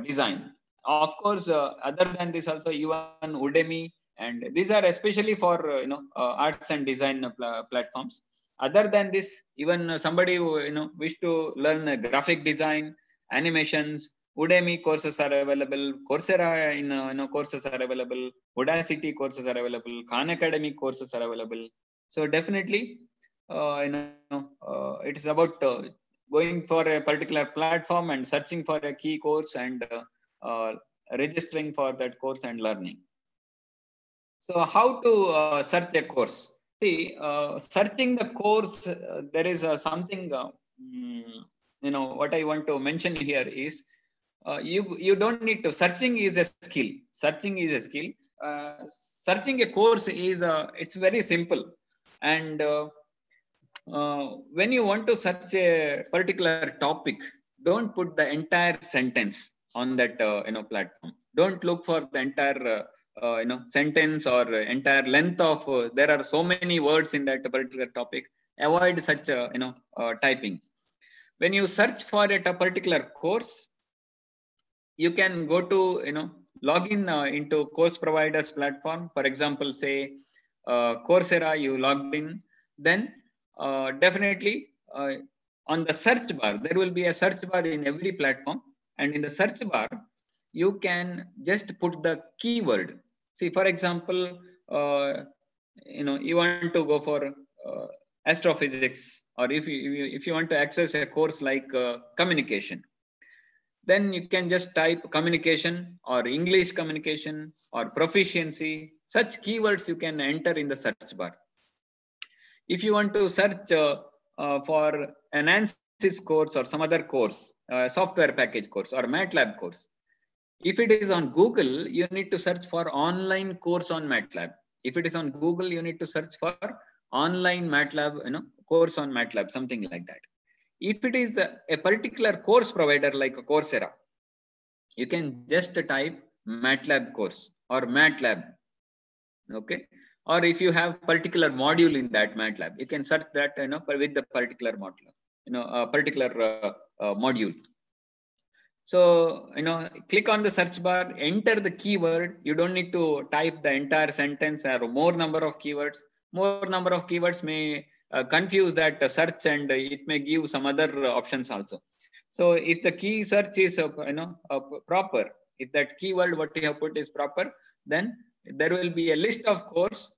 design. Of course, other than this, also even Udemy, and these are especially for arts and design platforms. Other than this, even somebody who wish to learn graphic design, animations, Udemy courses are available, Coursera courses are available, Udacity courses are available, Khan Academy courses are available. So definitely, it is about going for a particular platform and searching for a key course, and registering for that course and learning. So how to search a course? See, searching the course, there is something, what I want to mention here is, you don't need to, searching is a skill. Searching is a skill. Searching a course is, it's very simple. And when you want to search a particular topic, don't put the entire sentence on that platform. Don't look for the entire sentence or entire length of, there are so many words in that particular topic. Avoid such typing. When you search for a particular course, you can go to log in into course providers platform. For example, say Coursera, you logged in, then definitely on the search bar, there will be a search bar in every platform, and in the search bar you can just put the keyword. See, for example, you want to go for astrophysics, or if you want to access a course like communication, then you can just type communication or English communication or proficiency. Such keywords you can enter in the search bar. If you want to search for an ANSYS course or some other course, software package course or MATLAB course, If it is on Google, you need to search for online course on MATLAB. If it is on Google, you need to search for online MATLAB, course on MATLAB, something like that. If it is a particular course provider like a Coursera, you can just type MATLAB course or MATLAB. Okay. Or if you have particular module in that MATLAB, you can search that, with the particular module, module. So, click on the search bar, enter the keyword. You don't need to type the entire sentence or more number of keywords. More number of keywords may confuse that search, and it may give some other options also. So if the key search is, proper, if that keyword what you have put is proper, then there will be a list of course,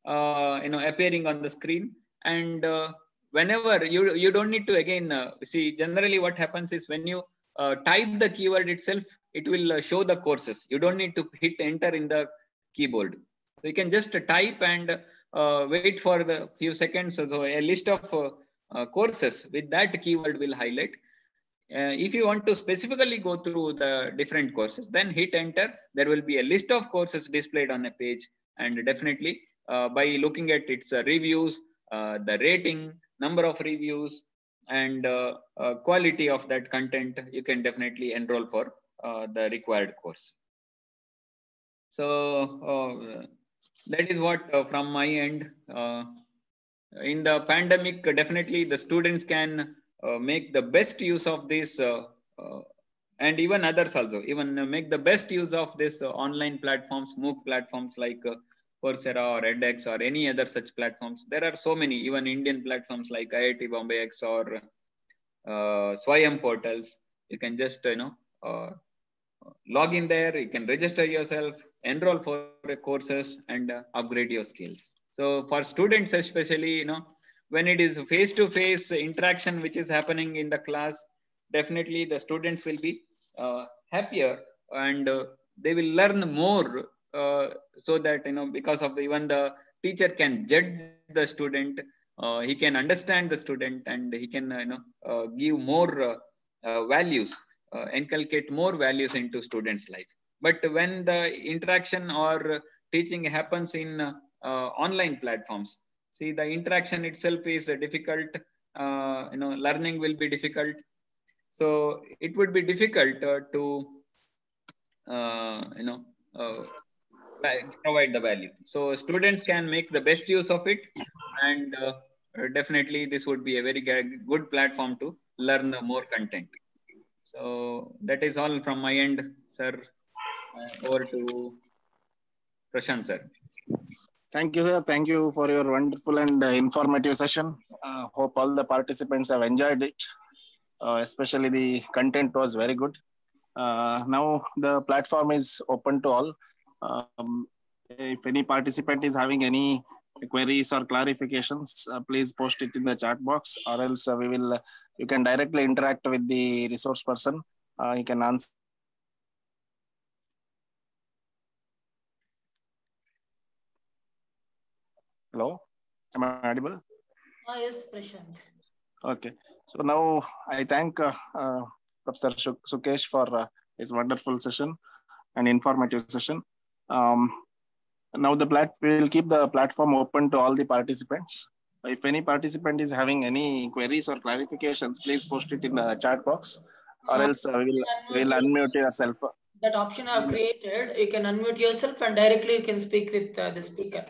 appearing on the screen. And whenever you don't need to again see, generally what happens is when you type the keyword itself, it will show the courses. You don't need to hit enter in the keyboard. So you can just type and wait for the few seconds. So a list of courses with that keyword will highlight. If you want to specifically go through the different courses, then hit enter. There will be a list of courses displayed on a page, and definitely by looking at its reviews, the rating, number of reviews, and quality of that content, you can definitely enroll for the required course. So that is what from my end. In the pandemic, definitely the students can make the best use of this, and even others also, even make the best use of this online platforms, MOOC platforms like Coursera or edX or any other such platforms. There are so many, even Indian platforms like IIT Bombay X or Swayam portals. You can just log in there, you can register yourself, enroll for courses, and upgrade your skills. So for students especially, when it is face-to-face interaction which is happening in the class, definitely the students will be happier, and they will learn more, so that, because of even the teacher can judge the student, he can understand the student, and he can give more values, inculcate more values into students' life. But when the interaction or teaching happens in online platforms, see, the interaction itself is difficult. Learning will be difficult. So it would be difficult to provide the value. So students can make the best use of it, and definitely this would be a very good platform to learn more content. So that is all from my end, sir. Over to Prashant, sir. Thank you, sir. Thank you for your wonderful and informative session. Hope all the participants have enjoyed it. Especially the content was very good. Now the platform is open to all. If any participant is having any queries or clarifications, please post it in the chat box, or else you can directly interact with the resource person. You can answer. Hello, am I audible? Yes, Prashant. Okay, so now I thank Professor Sukesh for his wonderful session and informative session. Now we will keep the platform open to all the participants. If any participant is having any queries or clarifications, please post it in the chat box, or else we will unmute yourself. That option I have created, you can unmute yourself and directly you can speak with the speaker.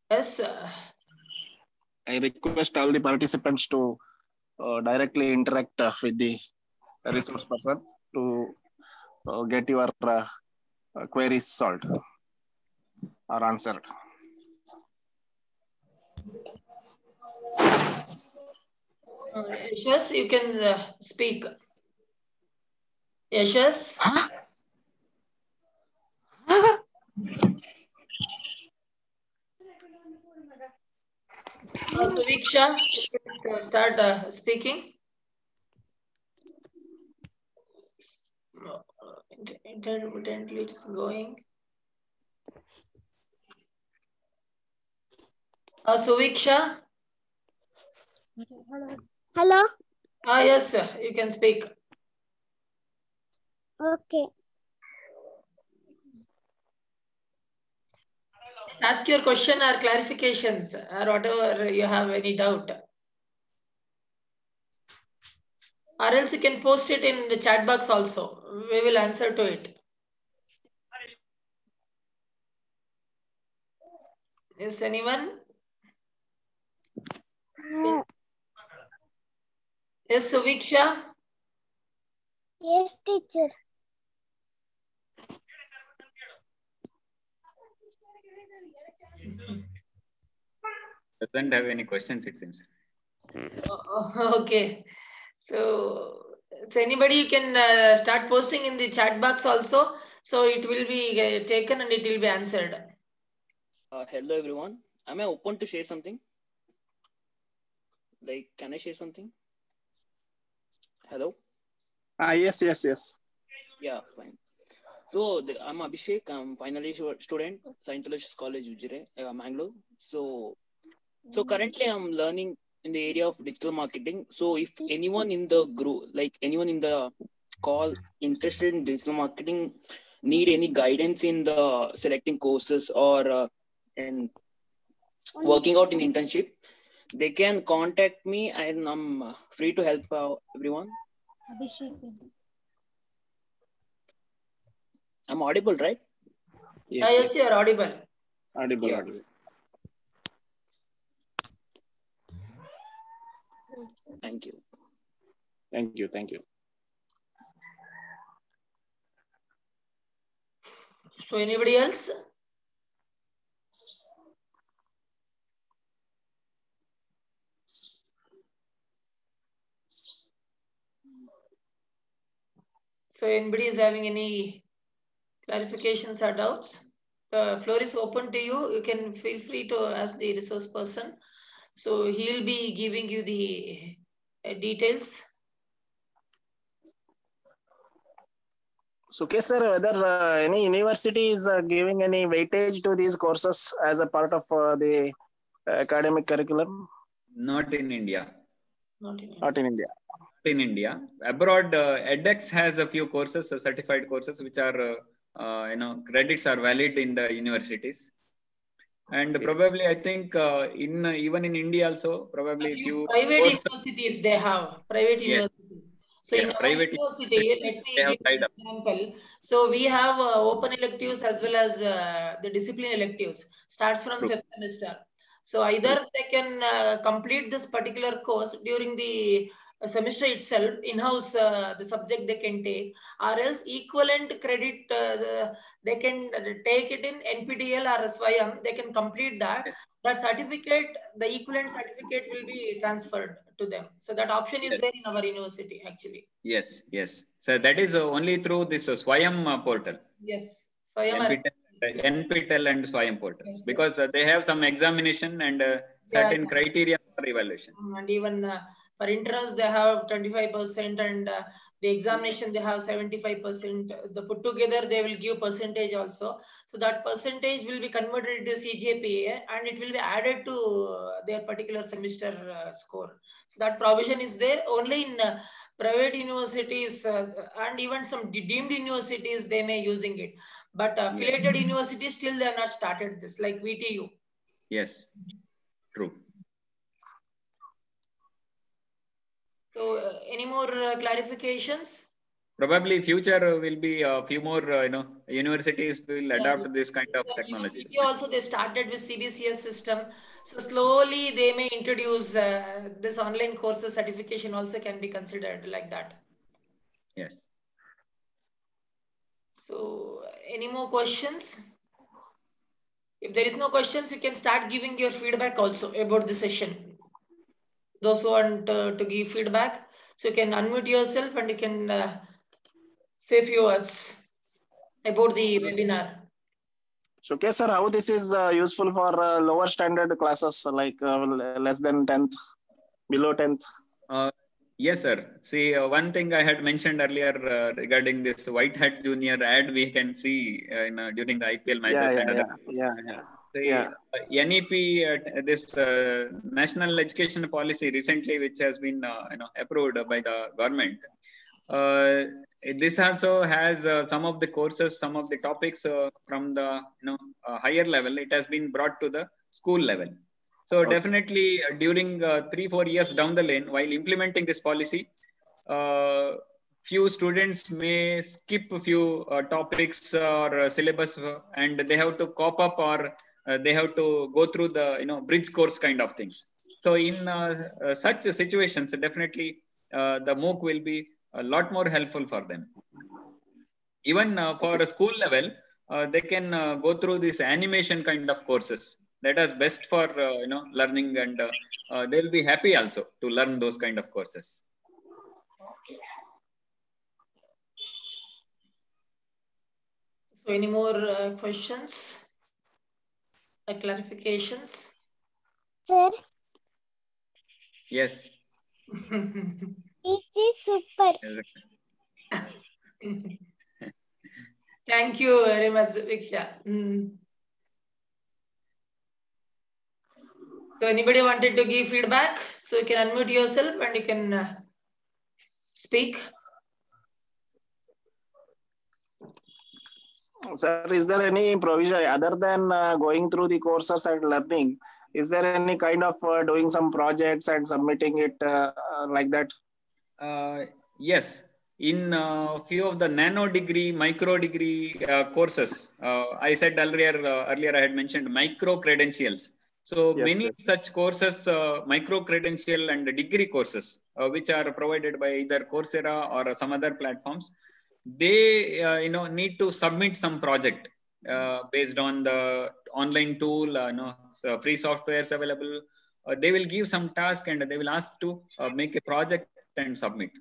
Yes. I request all the participants to directly interact with the resource person to get your queries solved or answered. Yes, you can speak. Yes. Huh? Viksha, start speaking. Intermittently it is going. Suviksha. Hello. Yes, sir. You can speak. Okay. Ask your question or clarifications or whatever you have any doubt. Or else you can post it in the chat box also. We will answer to it. Is anyone? Yes, Suviksha? Yes, teacher. Doesn't have any questions, it seems. Okay. So anybody can start posting in the chat box also. So it will be taken and it will be answered. Hello everyone. Am I open to share something? Like, can I share something? Hello? Yes. Yeah, fine. So I'm Abhishek. I'm final year student, Scientology College, Ujire, Mangalore. So currently I'm learning in the area of digital marketing. So if anyone in the group, like anyone in the call interested in digital marketing, need any guidance in the selecting courses or in working out in internship, they can contact me and I'm free to help everyone. I'm audible, right? Yes, you are audible. Audible. Yeah. Thank you. Thank you. So anybody else? So anybody is having any clarifications or doubts? The floor is open to you. You can feel free to ask the resource person. So he'll be giving you the details. Sukesh sir, whether any university is giving any weightage to these courses as a part of the academic curriculum? Not in India. Not in India. Not in India. In India. Abroad, edX has a few courses, certified courses, which are, credits are valid in the universities. And probably, I think even in India also, probably a few private courses, universities they have private universities. So in our private university, let universities, me they have give tied an up. example. So we have open electives as well as the discipline electives. Starts from True. 5th semester. So either they can complete this particular course during the semester itself, in-house the subject they can take, or else equivalent credit they can take it in NPTEL or SYM. They can complete that. Yes. That certificate, the equivalent certificate will be transferred to them. So that option is there in our university actually. Yes. So that is only through this SWAYAM portal. Yes. SWAYAM NPTEL and SWAYAM portals, yes, because they have some examination and certain criteria for evaluation. And even for internals, they have 25%, and the examination, they have 75%. The put together, they will give percentage also. So that percentage will be converted into CGPA and it will be added to their particular semester score. So that provision is there only in private universities and even some deemed universities, they may using it. But affiliated universities, still they are not started this, like VTU. Yes, true. So, any more clarifications? Probably future will be a few more, universities will adopt this kind of technology. India also they started with CBCS system. So slowly they may introduce this online courses certification also can be considered like that. Yes. So any more questions? If there is no questions, you can start giving your feedback also about the session. Those who want to give feedback, so you can unmute yourself and you can say a few words about the webinar. So, okay, sir, how this is useful for lower standard classes, like less than 10th, below 10th? Yes, sir. See, one thing I had mentioned earlier regarding this White Hat Junior ad we can see during the IPL matches. Yeah. NEP, this National Education Policy recently, which has been approved by the government. This also has some of the courses, some of the topics from the higher level. It has been brought to the school level. So definitely during 3-4 years down the lane, while implementing this policy, few students may skip a few topics or syllabus, and they have to cop up, or they have to go through the bridge course kind of things. So in such situations, definitely the MOOC will be a lot more helpful for them. Even for a school level, they can go through this animation kind of courses. That is best for learning, and they will be happy also to learn those kind of courses. Okay. So any more questions or clarifications? Sir, Yes. it is super. Thank you very much, Viksha. So anybody wanted to give feedback? So you can unmute yourself and you can speak. Sir, is there any provision other than going through the courses and learning? Is there any kind of doing some projects and submitting it like that? Yes. In few of the nano degree, micro degree courses, I said earlier I had mentioned micro credentials. So many such courses, micro credential and degree courses, which are provided by either Coursera or some other platforms, they need to submit some project based on the online tool, free softwares available. They will give some task and they will ask to make a project and submit.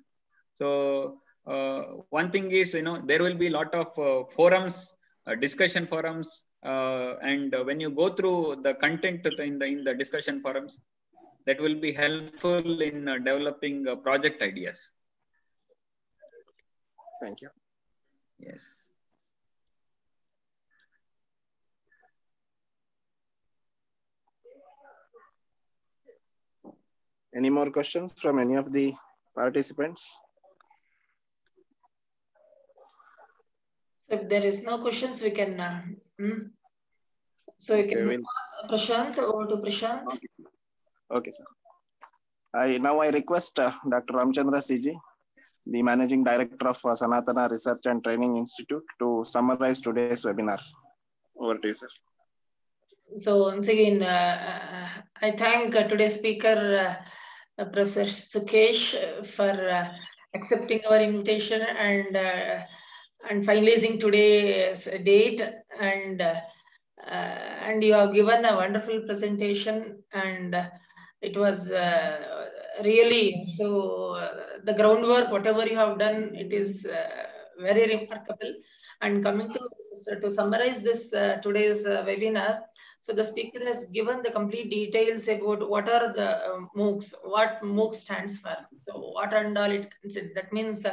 So one thing is, there will be a lot of forums, discussion forums, and when you go through the content in the discussion forums, that will be helpful in developing project ideas. Thank you. Yes. Any more questions from any of the participants? If there is no questions, we can. So you can move on. Prashant, over to Prashant. Okay, sir. Now I request Dr. Ramachandra CG, the Managing Director of Sanathana Research and Training Institute, to summarize today's webinar. Over to you, sir. So once again, I thank today's speaker, Professor Sukesh, for accepting our invitation and finalizing today's date, and you have given a wonderful presentation, and it was really so. The groundwork, whatever you have done, it is very remarkable. And coming to summarize this today's webinar, so the speaker has given the complete details about what are the MOOCs, what MOOC stands for. So what and all it consists. That means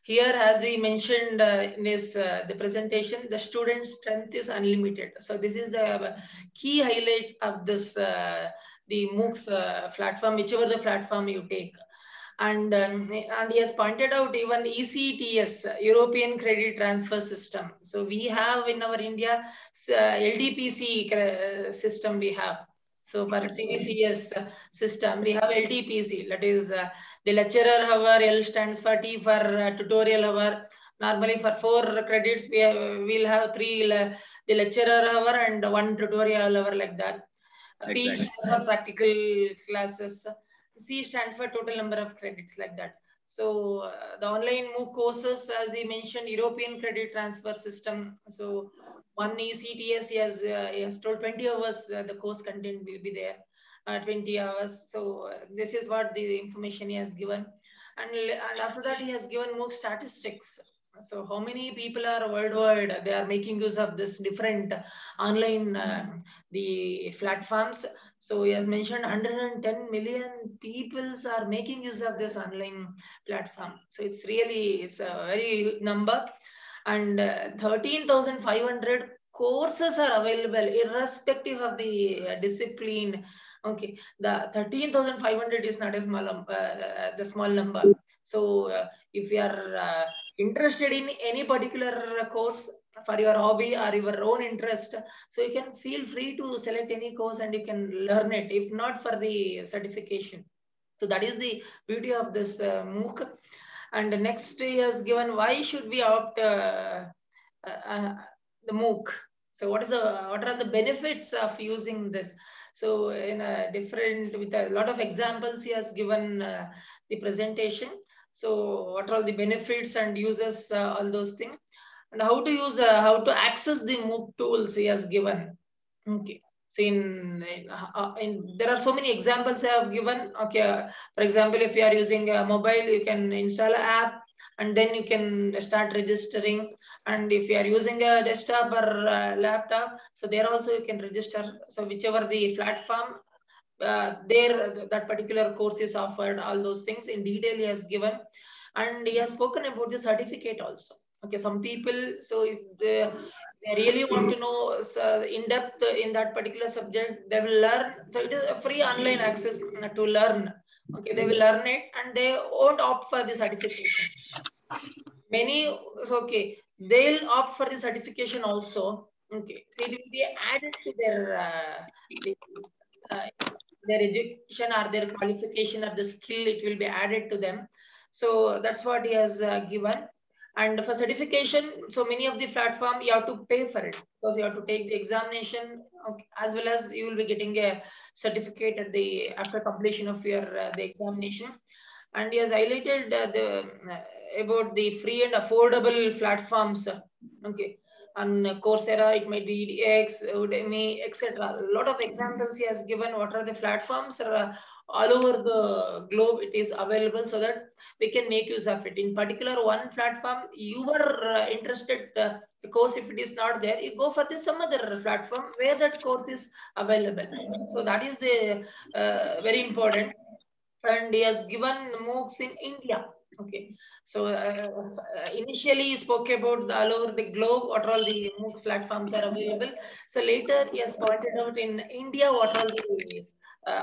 here, as he mentioned in his the presentation, the student strength is unlimited. So this is the key highlight of this the MOOCs platform, whichever the platform you take. And he has pointed out even ECTS, European Credit Transfer System. So we have in our India LTPC system we have. So for CVCS system, we have LTPC, that is the lecturer hour, L stands for T for tutorial hour. Normally for 4 credits, we'll have 3 the lecturer hour and 1 tutorial hour, like that. P stands for practical classes. C stands for total number of credits, like that. So the online MOOC courses, as he mentioned, European Credit Transfer System. So one ECTS, he has told 20 hours the course content will be there, 20 hours. So this is what the information he has given. And after that, he has given MOOC statistics. So how many people are worldwide, they are making use of this different online the platforms. So he has mentioned 110 million people are making use of this online platform. So it's a very number. And 13,500 courses are available irrespective of the discipline. Okay, the 13,500 is not a the small number. So if you are interested in any particular course for your hobby or your own interest, so you can feel free to select any course and you can learn it, if not for the certification. So that is the beauty of this MOOC. And next he has given, why should we opt the MOOC? So what are the benefits of using this? So in a different, with a lot of examples, he has given the presentation. So what are all the benefits and uses, all those things, and how to use, how to access the MOOC tools he has given. Okay. So there are so many examples I have given. Okay, for example, if you are using a mobile, you can install an app and then you can start registering. And if you are using a desktop or a laptop, so there also you can register. So whichever the platform, there that particular course is offered, all those things in detail he has given. And he has spoken about the certificate also. Okay, some people, so if they really want to know in depth in that particular subject, they will learn. So it is a free online access to learn. Okay, they will learn it and they won't opt for the certification. Many, okay, they'll opt for the certification also. Okay, so it will be added to their education or their qualification or the skill, it will be added to them. So that's what he has given. And for certification, so many of the platform you have to pay for it, because you have to take the examination, okay, as well as you will be getting a certificate at the after completion of your the examination. And he has highlighted about the free and affordable platforms. Okay, on Coursera, it might be edX, Udemy, etc. A lot of examples he has given. What are the platforms all over the globe? It is available, so that we can make use of it. In particular, one platform you were interested, the course, if it is not there, you go for some other platform where that course is available. So that is the very important. And he has given MOOCs in India. Okay, so initially he spoke about all over the globe what all the MOOC platforms are available. So later he has pointed out in India what all the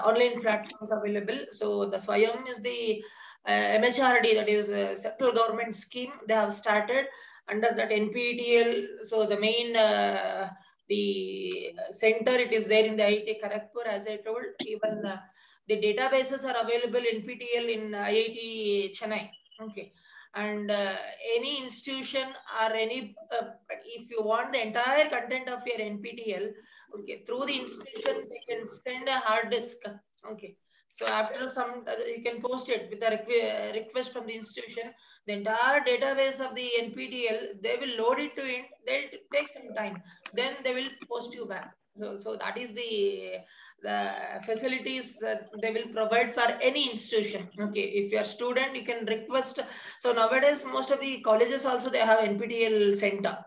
online platforms available. So the Swayam is the MHRD, that is a central government scheme they have started under that NPTEL. So the main the center, it is there in the IIT Kharagpur, as I told. Even the databases are available in NPTEL in IIT Chennai. Okay, and any institution or any, if you want the entire content of your NPTEL, okay, through the institution they can send a hard disk. Okay, so after some, you can post it with a request from the institution. The entire database of the NPTEL, they will load it to it. They'll take some time. Then they will post you back. So that is the facilities that they will provide for any institution. Okay, if you are student, you can request. So nowadays, most of the colleges also, they have NPTEL center.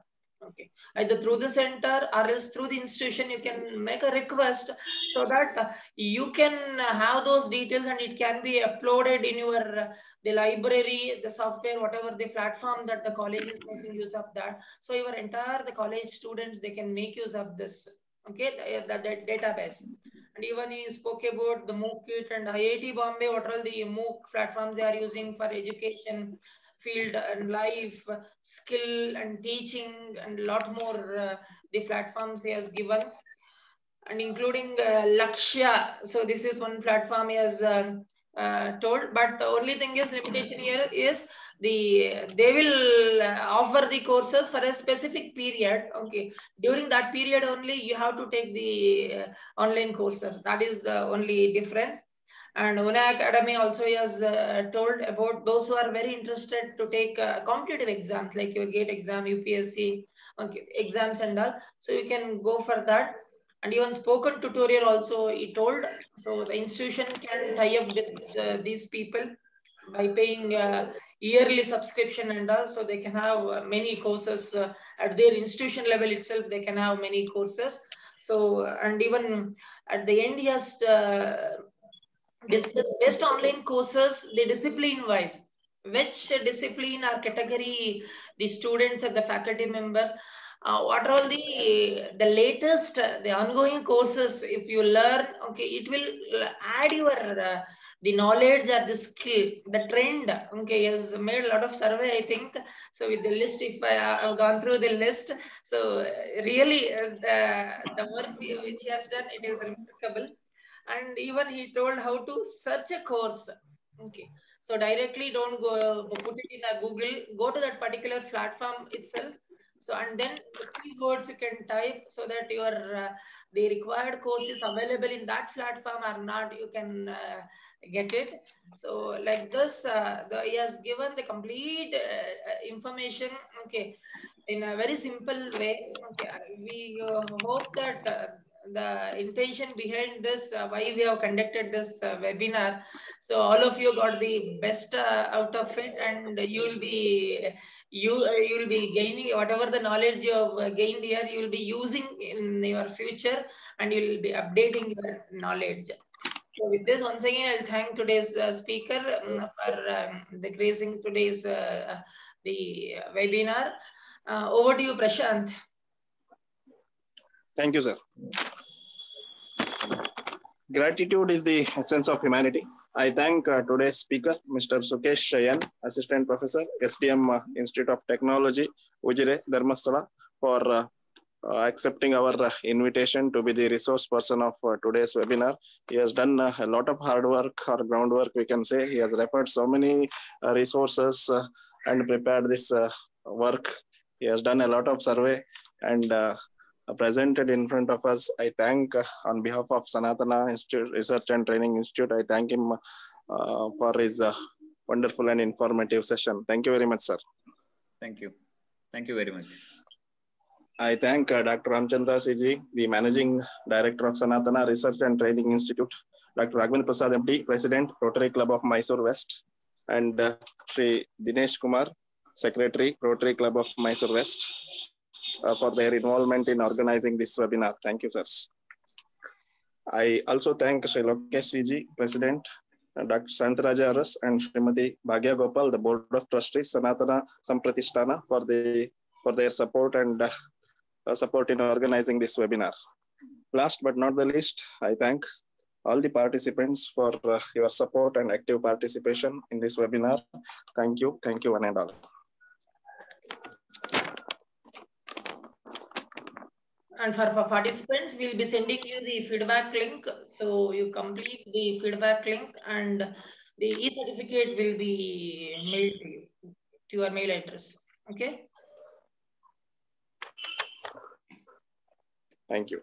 Okay, either through the center or else through the institution, you can make a request, so that you can have those details and it can be uploaded in your the library, the software, whatever the platform that the college is making use of that. So your entire the college students, they can make use of this. Okay, the database. And even he spoke about the MOOC kit and IIT Bombay, what are the MOOC platforms they are using for education field and life skill and teaching, and a lot more the platforms he has given, and including Lakshya. So this is one platform he has told, but the only thing is limitation here is they will offer the courses for a specific period. Okay, during that period only you have to take the online courses. That is the only difference. And Una Academy also has told about those who are very interested to take competitive exams like your GATE exam, UPSC, okay, exams and all. So you can go for that. And even spoken tutorial also he told. So the institution can tie up with these people by paying yearly subscription and all. So they can have many courses at their institution level itself. They can have many courses. So, and even at the end, he has discuss best online courses, the discipline wise, which discipline or category the students and the faculty members what are all the latest, the ongoing courses. If you learn, okay, it will add your the knowledge or the skill, the trend. Okay, he has made a lot of survey, I think. So with the list, if I've gone through the list, so really the work which he has done, it is remarkable. And even he told how to search a course. Okay, so directly don't go put it in a Google, go to that particular platform itself. So, and then the keywords you can type so that your the required course is available in that platform or not, you can get it. So like this, he has given the complete information, okay, in a very simple way. Okay, we hope that the intention behind this, why we have conducted this webinar, so all of you got the best out of it, and you will be you will be gaining whatever the knowledge you have gained here, you will be using in your future, and you will be updating your knowledge. So with this, once again, I'll thank today's speaker for the gracing today's the webinar. Over to you, Prashant. Thank you, sir. Gratitude is the essence of humanity. I thank today's speaker, Mr. Sukesh N, Assistant Professor, S.D.M. Institute of Technology, Ujire, Dharmasthala, for accepting our invitation to be the resource person of today's webinar. He has done a lot of hard work or groundwork, we can say. He has referred so many resources and prepared this work. He has done a lot of survey and presented in front of us. I thank on behalf of Sanathana Institute, Research and Training Institute, I thank him for his wonderful and informative session. Thank you very much, sir. Thank you. Thank you very much. I thank Dr. Ramachandra CG, the Managing Director of Sanathana Research and Training Institute, Dr. Raghavendra Prasad MD, President, Rotary Club of Mysuru West, and Sri Dinesh Kumar, Secretary, Rotary Club of Mysuru West, for their involvement in organizing this webinar. Thank you, sirs. I also thank Sri Lokesh CG, President, Dr. Santaraja Aras, and Srimati Bhagya Gopal, the Board of Trustees, Sanathana SAMPRATHISHTANA, for their support and support in organizing this webinar. Last but not the least, I thank all the participants for your support and active participation in this webinar. Thank you one and all. And for participants, we'll be sending you the feedback link. So you complete the feedback link and the e-certificate will be mailed to you, to your mail address. Okay. Thank you.